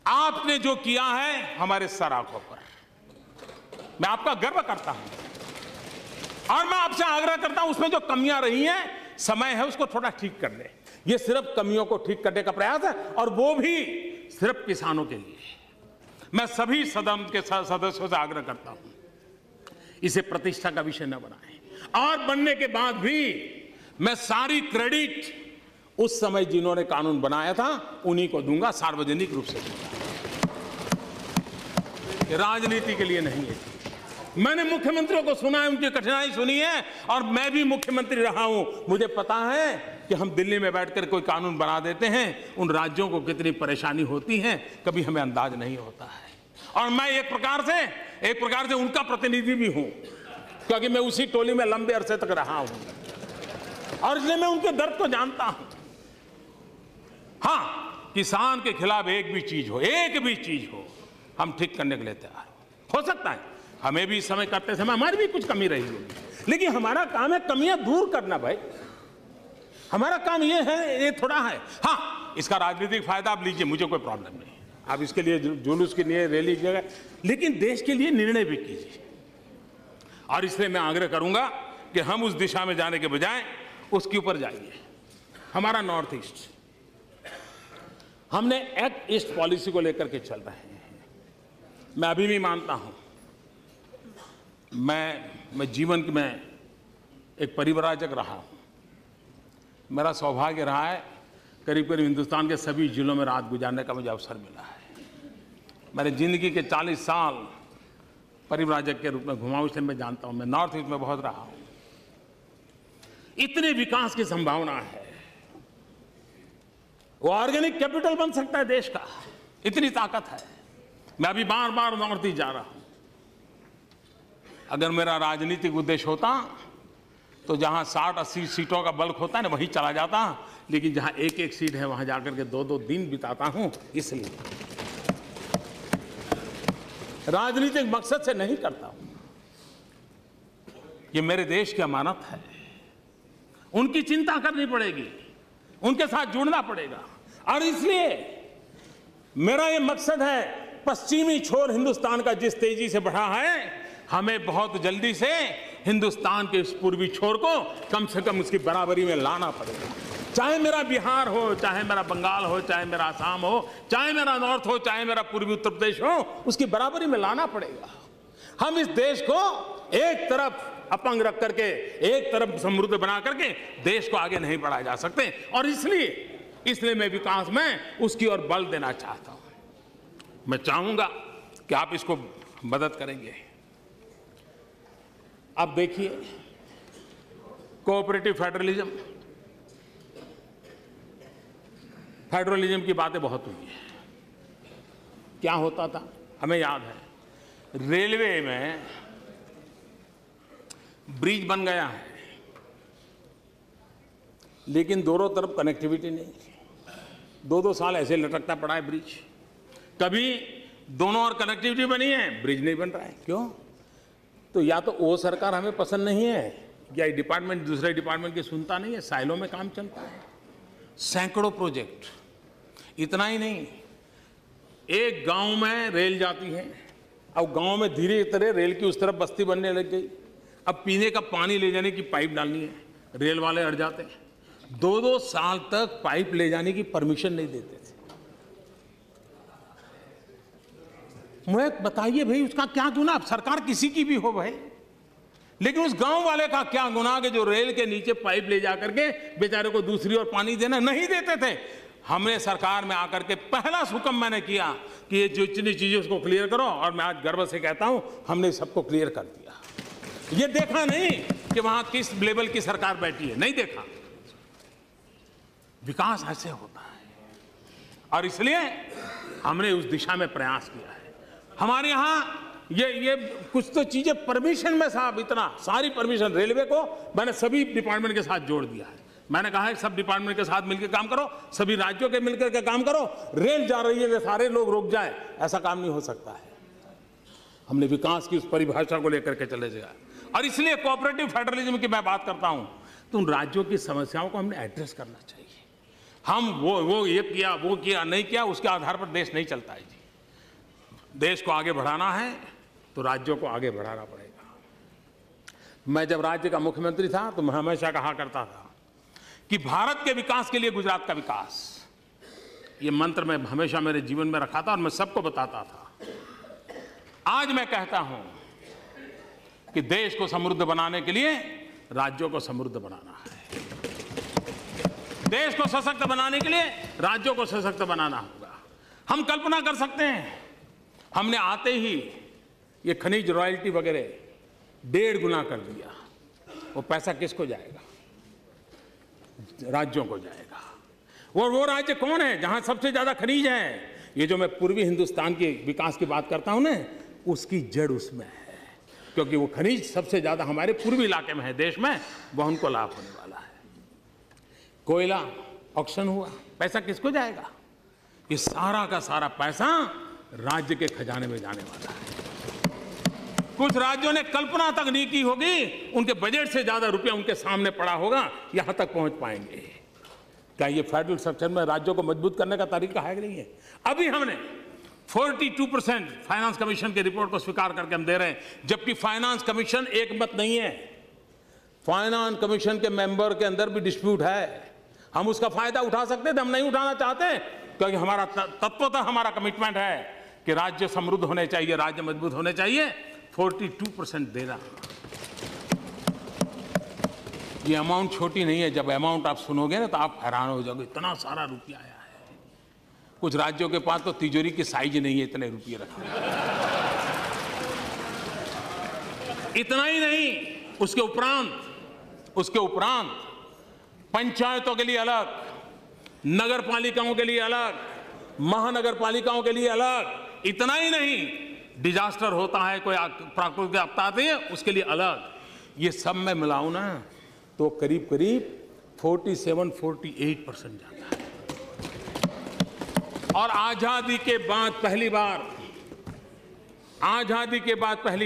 आपने जो किया है हमारे सर आंखों पर, मैं आपका गर्व करता हूं। और मैं आपसे आग्रह करता हूं, उसमें जो कमियां रही हैं, समय है उसको थोड़ा ठीक कर ले। ये सिर्फ कमियों को ठीक करने का प्रयास है, और वो भी सिर्फ किसानों के लिए। मैं सभी सदन के सदस्यों से आग्रह करता हूं, इसे प्रतिष्ठा का विषय न बनाएं। और बनने के बाद भी मैं सारी क्रेडिट उस समय जिन्होंने कानून बनाया था उन्हीं को दूंगा, सार्वजनिक रूप से दूंगा। राजनीति के लिए नहीं है, मैंने मुख्यमंत्रियों को सुना है, उनकी कठिनाई सुनी है, और मैं भी मुख्यमंत्री रहा हूं। मुझे पता है कि हम दिल्ली में बैठकर कोई कानून बना देते हैं, उन राज्यों को कितनी परेशानी होती है, कभी हमें अंदाज नहीं होता है। और मैं एक प्रकार से उनका प्रतिनिधि भी हूं, क्योंकि मैं उसी टोली में लंबे अरसे तक रहा हूं, और इसलिए मैं उनके दर्द को जानता हूं। हाँ, किसान के खिलाफ एक भी चीज हो, हम ठीक करने के लिए तैयार हो सकता है हमें भी इस समय करते समय हमारी भी कुछ कमी रही होगी, लेकिन हमारा काम है कमियां दूर करना भाई। हमारा काम ये है, ये थोड़ा है। हाँ, इसका राजनीतिक फायदा आप लीजिए, मुझे कोई प्रॉब्लम नहीं, आप इसके लिए जुलूस के लिए रैली कीजिएगा, लेकिन देश के लिए निर्णय भी कीजिए। और इसलिए मैं आग्रह करूंगा कि हम उस दिशा में जाने के बजाय उसके ऊपर जाइए। हमारा नॉर्थ ईस्ट, हमने एक्ट ईस्ट पॉलिसी को लेकर के चल रहे हैं। मैं अभी भी मानता हूं, मैं जीवन में एक परिव्राजक रहा हूं। मेरा सौभाग्य रहा है करीब करीब हिंदुस्तान के सभी जिलों में रात गुजारने का मुझे अवसर मिला है। मैंने जिंदगी के 40 साल परिव्राजक के रूप में घुमा, इसलिए मैं जानता हूं। मैं नॉर्थ ईस्ट में बहुत रहा हूं। इतने विकास की संभावना है, वो ऑर्गेनिक कैपिटल बन सकता है देश का, इतनी ताकत है। मैं अभी बार बार नॉर्थ ईस्ट जा रहा हूं। अगर मेरा राजनीतिक उद्देश्य होता तो जहां 60-80 सीटों का बल्क होता है ना, वहीं चला जाता, लेकिन जहां एक एक सीट है वहां जाकर के 2-2 दिन बिताता हूं। इसलिए राजनीतिक मकसद से नहीं करता हूं, ये मेरे देश की अमानत है। उनकी चिंता करनी पड़ेगी, उनके साथ जुड़ना पड़ेगा, और इसलिए मेरा ये मकसद है, पश्चिमी छोर हिंदुस्तान का जिस तेजी से बढ़ा है, हमें बहुत जल्दी से हिंदुस्तान के इस पूर्वी छोर को कम से कम उसकी बराबरी में लाना पड़ेगा। चाहे मेरा बिहार हो, चाहे मेरा बंगाल हो, चाहे मेरा आसाम हो, चाहे मेरा नॉर्थ हो, चाहे मेरा पूर्वी उत्तर प्रदेश हो, उसकी बराबरी में लाना पड़ेगा। हम इस देश को एक तरफ अपंग रख करके, एक तरफ समृद्ध बना करके देश को आगे नहीं बढ़ाया जा सकते। और इसलिए मैं विकास में उसकी ओर बल देना चाहता हूं। मैं चाहूंगा कि आप इसको मदद करेंगे। अब देखिए, कोऑपरेटिव फेडरलिज्म की बातें बहुत हुई है। क्या होता था हमें याद है, रेलवे में ब्रिज बन गया है, लेकिन दोनों तरफ कनेक्टिविटी नहीं। 2-2 साल ऐसे लटकता पड़ा है ब्रिज। कभी दोनों ओर कनेक्टिविटी बनी है, ब्रिज नहीं बन रहा है। क्यों? तो या तो वो सरकार हमें पसंद नहीं है, या डिपार्टमेंट दूसरे डिपार्टमेंट की सुनता नहीं है। साइलों में काम चलता है, सैकड़ों प्रोजेक्ट। इतना ही नहीं, एक गांव में रेल जाती है, अब गांव में धीरे धीरे रेल की उस तरफ बस्ती बनने लग गई। अब पीने का पानी ले जाने की पाइप डालनी है, रेल वाले अड़ जाते हैं। 2-2 साल तक पाइप ले जाने की परमिशन नहीं देते थे। मुझे बताइए भाई, उसका क्या गुनाह? सरकार किसी की भी हो भाई, लेकिन उस गांव वाले का क्या गुनाह कि जो रेल के नीचे पाइप ले जा करके बेचारे को दूसरी ओर पानी देना नहीं देते थे। हमने सरकार में आकर के पहला हुक्म मैंने किया कि ये जो इतनी चीजें उसको क्लियर करो, और मैं आज गर्व से कहता हूं हमने सबको क्लियर कर दिया। ये देखा नहीं कि वहां किस लेवल की सरकार बैठी है, नहीं देखा। विकास ऐसे होता है, और इसलिए हमने उस दिशा में प्रयास किया है। हमारे यहाँ ये कुछ तो चीजें परमिशन में साहब, इतना सारी परमिशन रेलवे को मैंने सभी डिपार्टमेंट के साथ जोड़ दिया है। मैंने कहा है सब डिपार्टमेंट के साथ मिलकर काम करो, सभी राज्यों के मिलकर के काम करो। रेल जा रही है कि सारे लोग रुक जाए, ऐसा काम नहीं हो सकता है। हमने विकास की उस परिभाषा को लेकर के चले जाए, और इसलिए कोऑपरेटिव फेडरलिज्म की मैं बात करता हूं तो उन राज्यों की समस्याओं को हमने एड्रेस करना चाहिए। हम वो ये किया, वो किया, नहीं किया, उसके आधार पर देश नहीं चलता है जी। देश को आगे बढ़ाना है तो राज्यों को आगे बढ़ाना पड़ेगा। मैं जब राज्य का मुख्यमंत्री था तो मैं हमेशा कहा करता था कि भारत के विकास के लिए गुजरात का विकास, ये मंत्र मैं हमेशा मेरे जीवन में रखा था और मैं सबको बताता था। आज मैं कहता हूं कि देश को समृद्ध बनाने के लिए राज्यों को समृद्ध बनाना है। देश को सशक्त बनाने के लिए राज्यों को सशक्त बनाना होगा। हम कल्पना कर सकते हैं, हमने आते ही ये खनिज रॉयल्टी वगैरह 1.5 गुना कर दिया। वो पैसा किसको जाएगा? राज्यों को जाएगा। और वो राज्य कौन है जहां सबसे ज्यादा खनिज है? ये जो मैं पूर्वी हिंदुस्तान के विकास की बात करता हूं ना, उसकी जड़ उसमें है, क्योंकि वो खनिज सबसे ज्यादा हमारे पूर्वी इलाके में है देश में, वह उनको लाभ होने वाला है। कोयला ऑक्शन हुआ, पैसा किसको जाएगा? ये सारा का सारा पैसा राज्य के खजाने में जाने वाला है। कुछ राज्यों ने कल्पना तक नहीं की होगी, उनके बजट से ज्यादा रुपया उनके सामने पड़ा होगा, यहां तक पहुंच पाएंगे। क्या ये फेडरल स्ट्रक्चर में राज्यों को मजबूत करने का तरीका है कि नहीं है? अभी हमने 42% फाइनेंस कमीशन की रिपोर्ट को स्वीकार करके हम दे रहे हैं, जबकि फाइनेंस कमीशन एक मत नहीं है। फाइनेंस कमीशन के मेंबर के अंदर भी डिस्प्यूट है। हम उसका फायदा उठा सकते थे, हम नहीं उठाना चाहते, क्योंकि हमारा तत्वतः हमारा कमिटमेंट है कि राज्य समृद्ध होने चाहिए, राज्य मजबूत होने चाहिए। 42% दे रहा। ये अमाउंट छोटी नहीं है। जब अमाउंट आप सुनोगे ना तो आप हैरान हो जाओगे, इतना सारा रुपया आया है। कुछ राज्यों के पास तो तिजोरी की साइज नहीं है, इतने रुपये रखे। इतना ही नहीं, उसके उपरांत पंचायतों के लिए अलग, नगर पालिकाओं के लिए अलग, महानगर पालिकाओं के लिए अलग। इतना ही नहीं, डिजास्टर होता है, कोई प्राकृतिक आपदा आती है, उसके लिए अलग। ये सब में मिलाऊं ना तो करीब करीब 47-48% जाता है। और आजादी के बाद पहली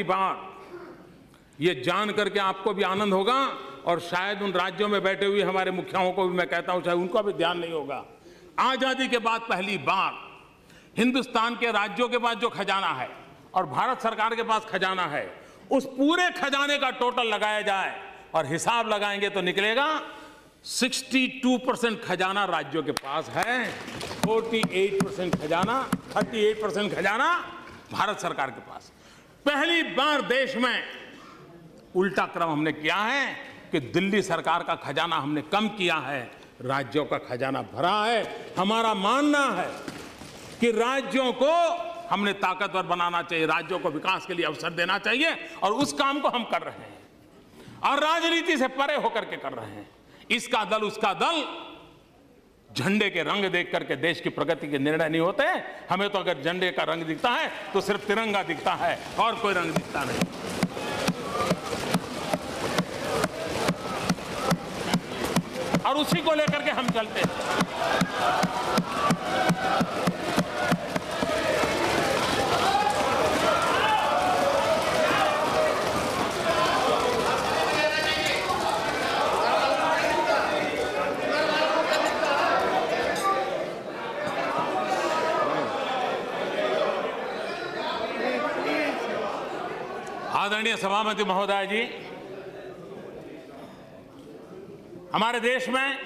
बार ये जान करके आपको भी आनंद होगा, और शायद उन राज्यों में बैठे हुए हमारे मुखियाओं को भी मैं कहता हूं, चाहे उनको भी ध्यान नहीं होगा। आजादी के बाद पहली बार हिंदुस्तान के राज्यों के पास जो खजाना है और भारत सरकार के पास खजाना है, उस पूरे खजाने का टोटल लगाया जाए और हिसाब लगाएंगे तो निकलेगा 62% खजाना राज्यों के पास है, 38% खजाना भारत सरकार के पास। पहली बार देश में उल्टा क्रम हमने किया है कि दिल्ली सरकार का खजाना हमने कम किया है, राज्यों का खजाना भरा है। हमारा मानना है कि राज्यों को हमने ताकतवर बनाना चाहिए, राज्यों को विकास के लिए अवसर देना चाहिए, और उस काम को हम कर रहे हैं, और राजनीति से परे होकर के कर रहे हैं। इसका दल उसका दल, झंडे के रंग देख करके देश की प्रगति के निर्णय नहीं होते। हमें तो अगर झंडे का रंग दिखता है तो सिर्फ तिरंगा दिखता है, और कोई रंग दिखता नहीं। और उसी को लेकर के हम चलते हैं। आदरणीय सभापति महोदय जी, हमारे देश में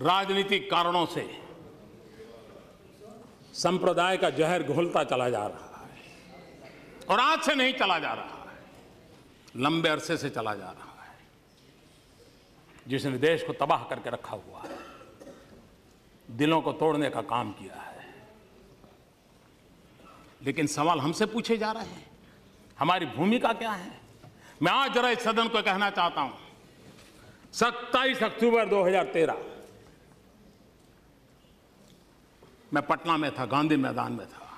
राजनीतिक कारणों से संप्रदाय का जहर घुलता चला जा रहा है, और आज से नहीं चला जा रहा है, लंबे अरसे से चला जा रहा है, जिसने देश को तबाह करके रखा हुआ है, दिलों को तोड़ने का काम किया है। लेकिन सवाल हमसे पूछे जा रहे हैं, हमारी भूमिका क्या है? मैं आज जरा इस सदन को कहना चाहता हूं, 27 अक्टूबर 2013 मैं पटना में था, गांधी मैदान में था।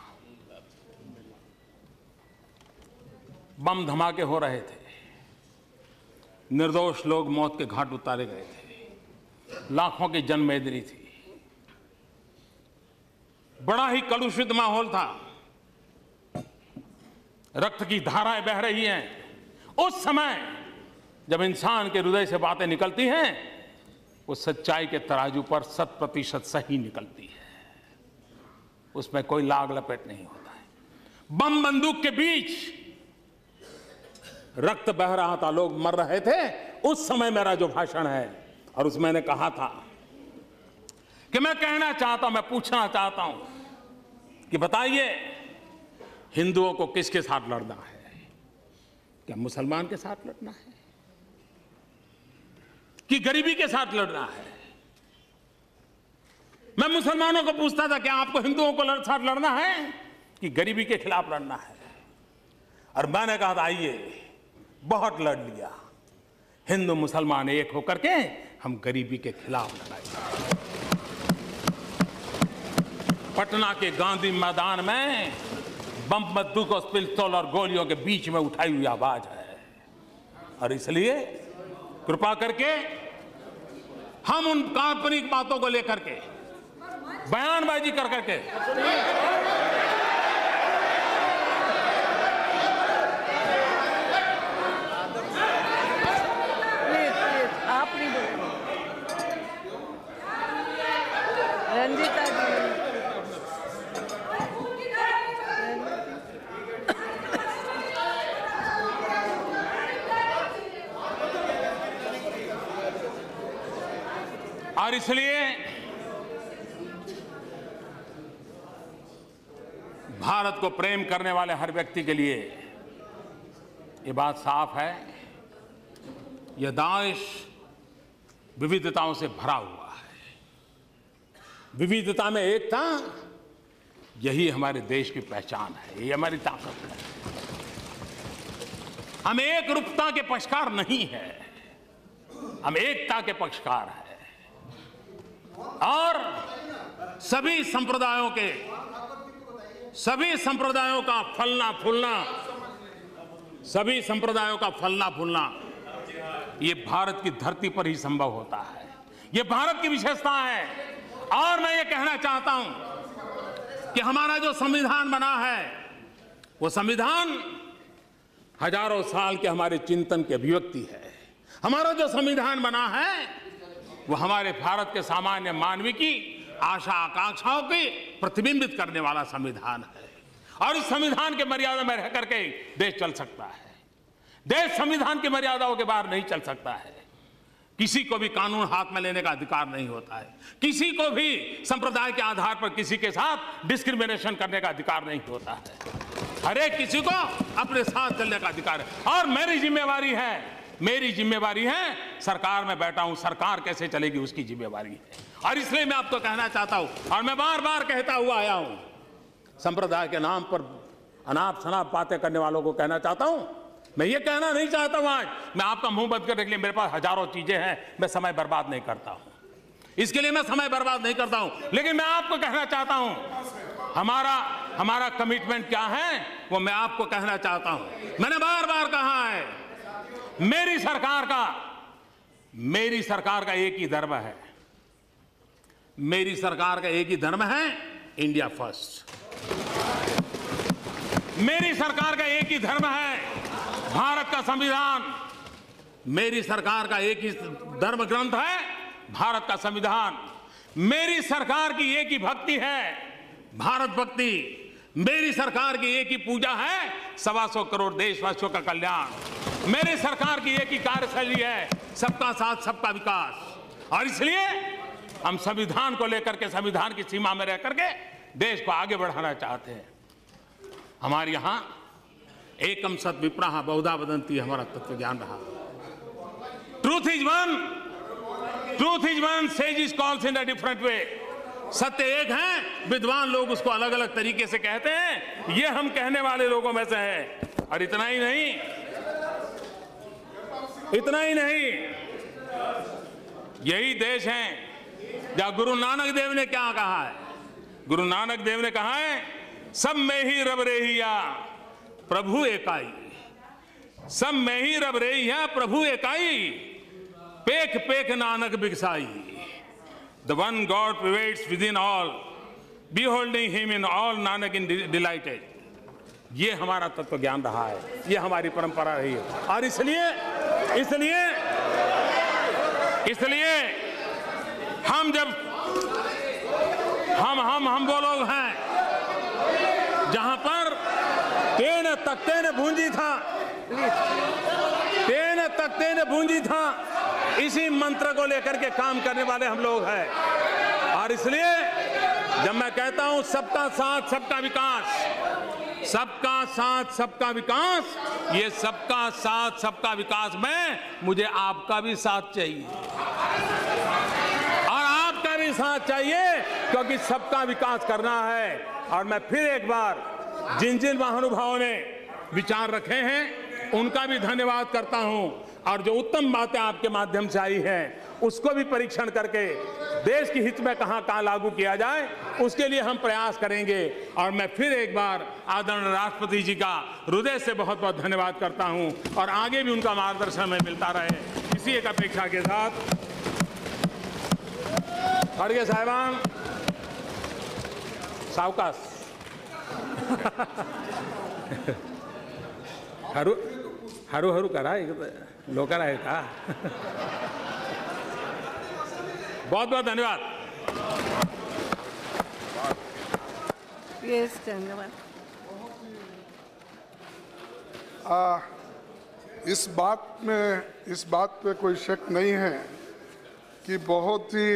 बम धमाके हो रहे थे, निर्दोष लोग मौत के घाट उतारे गए थे, लाखों की जनमेदनी थी, बड़ा ही कलुषित माहौल था, रक्त की धाराएं बह रही हैं। उस समय जब इंसान के हृदय से बातें निकलती हैं, वो सच्चाई के तराजू पर 100% सही निकलती है, उसमें कोई लाग लपेट नहीं होता है। बम बंदूक के बीच रक्त बह रहा था, लोग मर रहे थे। उस समय मेरा जो भाषण है, और उसमें मैंने कहा था कि मैं कहना चाहता हूं, मैं पूछना चाहता हूं कि बताइए, हिंदुओं को किसके साथ लड़ना है? क्या मुसलमान के साथ लड़ना है कि गरीबी के साथ लड़ना है? मैं मुसलमानों को पूछता था, क्या आपको हिंदुओं को साथ लड़ना है कि गरीबी के खिलाफ लड़ना है? और मैंने कहा था आइए, बहुत लड़ लिया, हिंदू मुसलमान एक होकर के हम गरीबी के खिलाफ लड़ाई। पटना के गांधी मैदान में बम, बंदूक और पिस्तौल और गोलियों के बीच में उठाई हुई आवाज है। और इसलिए कृपा करके हम उन काल्पनिक बातों को लेकर के बयानबाजी कर करके आप नहीं बोलो। रंजीता जी, और इसलिए भारत को प्रेम करने वाले हर व्यक्ति के लिए ये बात साफ है, यह देश विविधताओं से भरा हुआ है। विविधता में एकता, यही हमारे देश की पहचान है, यही हमारी ताकत है। हम एक रूपता के पक्षकार नहीं है, हम एकता के पक्षकार हैं। और सभी संप्रदायों का फलना फूलना ये भारत की धरती पर ही संभव होता है। ये भारत की विशेषता है। और मैं ये कहना चाहता हूं कि हमारा जो संविधान बना है, वो संविधान हजारों साल के हमारे चिंतन की अभिव्यक्ति है। हमारा जो संविधान बना है, वो हमारे भारत के सामान्य मानवी की आशा आकांक्षाओं को प्रतिबिंबित करने वाला संविधान है। और इस संविधान के मर्यादा में रह करके देश चल सकता है। देश संविधान की मर्यादाओं के बाहर नहीं चल सकता है। किसी को भी कानून हाथ में लेने का अधिकार नहीं होता है। किसी को भी संप्रदाय के आधार पर किसी के साथ डिस्क्रिमिनेशन करने का अधिकार नहीं होता है। हर एक किसी को अपने साथ चलने का अधिकार है। और मेरी जिम्मेवारी है, सरकार में बैठा हूं, सरकार कैसे चलेगी उसकी जिम्मेवारी है। और इसलिए मैं आपको कहना चाहता हूं, और मैं बार बार कहता हुआ आया हूं, संप्रदाय के नाम पर अनाप शनाप बातें करने वालों को कहना चाहता हूं, मैं ये कहना नहीं चाहता हूं आज मैं आपका मुंह बंद करने के लिए, मेरे पास हजारों चीजें हैं, मैं समय बर्बाद नहीं करता हूं, इसके लिए मैं समय बर्बाद नहीं करता हूं। लेकिन मैं आपको कहना चाहता हूं, हमारा कमिटमेंट क्या है वो मैं आपको कहना चाहता हूं। मैंने बार बार कहा है, मेरी सरकार का एक ही धर्म है, मेरी सरकार का एक ही धर्म है, इंडिया फर्स्ट। मेरी सरकार का एक ही धर्म है, भारत का संविधान। मेरी सरकार का एक ही धर्म ग्रंथ है, भारत का संविधान। मेरी सरकार की एक ही भक्ति है, भारत भक्ति। मेरी सरकार की एक ही पूजा है, 125 करोड़ देशवासियों का कल्याण। मेरी सरकार की एक ही कार्यशैली है, सबका साथ सबका विकास। और इसलिए हम संविधान को लेकर के, संविधान की सीमा में रह करके देश को आगे बढ़ाना चाहते हैं। हमारे यहां एकम सत विप्रः बहुधा वदन्ति हमारा तत्व ज्ञान रहा। Truth is one, says calls in a different way. सत्य एक है, विद्वान लोग उसको अलग अलग तरीके से कहते हैं। ये हम कहने वाले लोगों में से है। और इतना ही नहीं, यही देश है जहां गुरु नानक देव ने क्या कहा है। गुरु नानक देव ने कहा है, सब में ही रब रेहिया प्रभु एकाई। सब में ही रब रेहिया प्रभु एकाई, पेख पेख Nanak बिगसाई। The one God pervades within all, beholding him in all, Nanak in delighted। ये हमारा तत्व ज्ञान रहा है, ये हमारी परंपरा रही है। और इसलिए हम जब हम वो लोग हैं जहां पर तेन तख्ते ने भूंजी था, इसी मंत्र को लेकर के काम करने वाले हम लोग हैं। और इसलिए जब मैं कहता हूं सबका साथ सबका विकास, सबका साथ सबका विकास, ये सबका साथ सबका विकास में मुझे आपका भी साथ चाहिए और आपका भी साथ चाहिए, क्योंकि सबका विकास करना है। और मैं फिर एक बार जिन जिन महानुभावों ने विचार रखे हैं उनका भी धन्यवाद करता हूं, और जो उत्तम बातें आपके माध्यम से आई हैं उसको भी परीक्षण करके देश के हित में कहां लागू किया जाए उसके लिए हम प्रयास करेंगे। और मैं फिर एक बार आदरणीय राष्ट्रपति जी का हृदय से बहुत बहुत धन्यवाद करता हूं, और आगे भी उनका मार्गदर्शन हमें मिलता रहे, इसी एक अपेक्षा के साथ। खड़गे साहिबान सावकाश हरू हरू हरू करा लोकर आहे का? बहुत बहुत धन्यवाद। यस, धन्यवाद। इस बात पे कोई शक नहीं है कि बहुत ही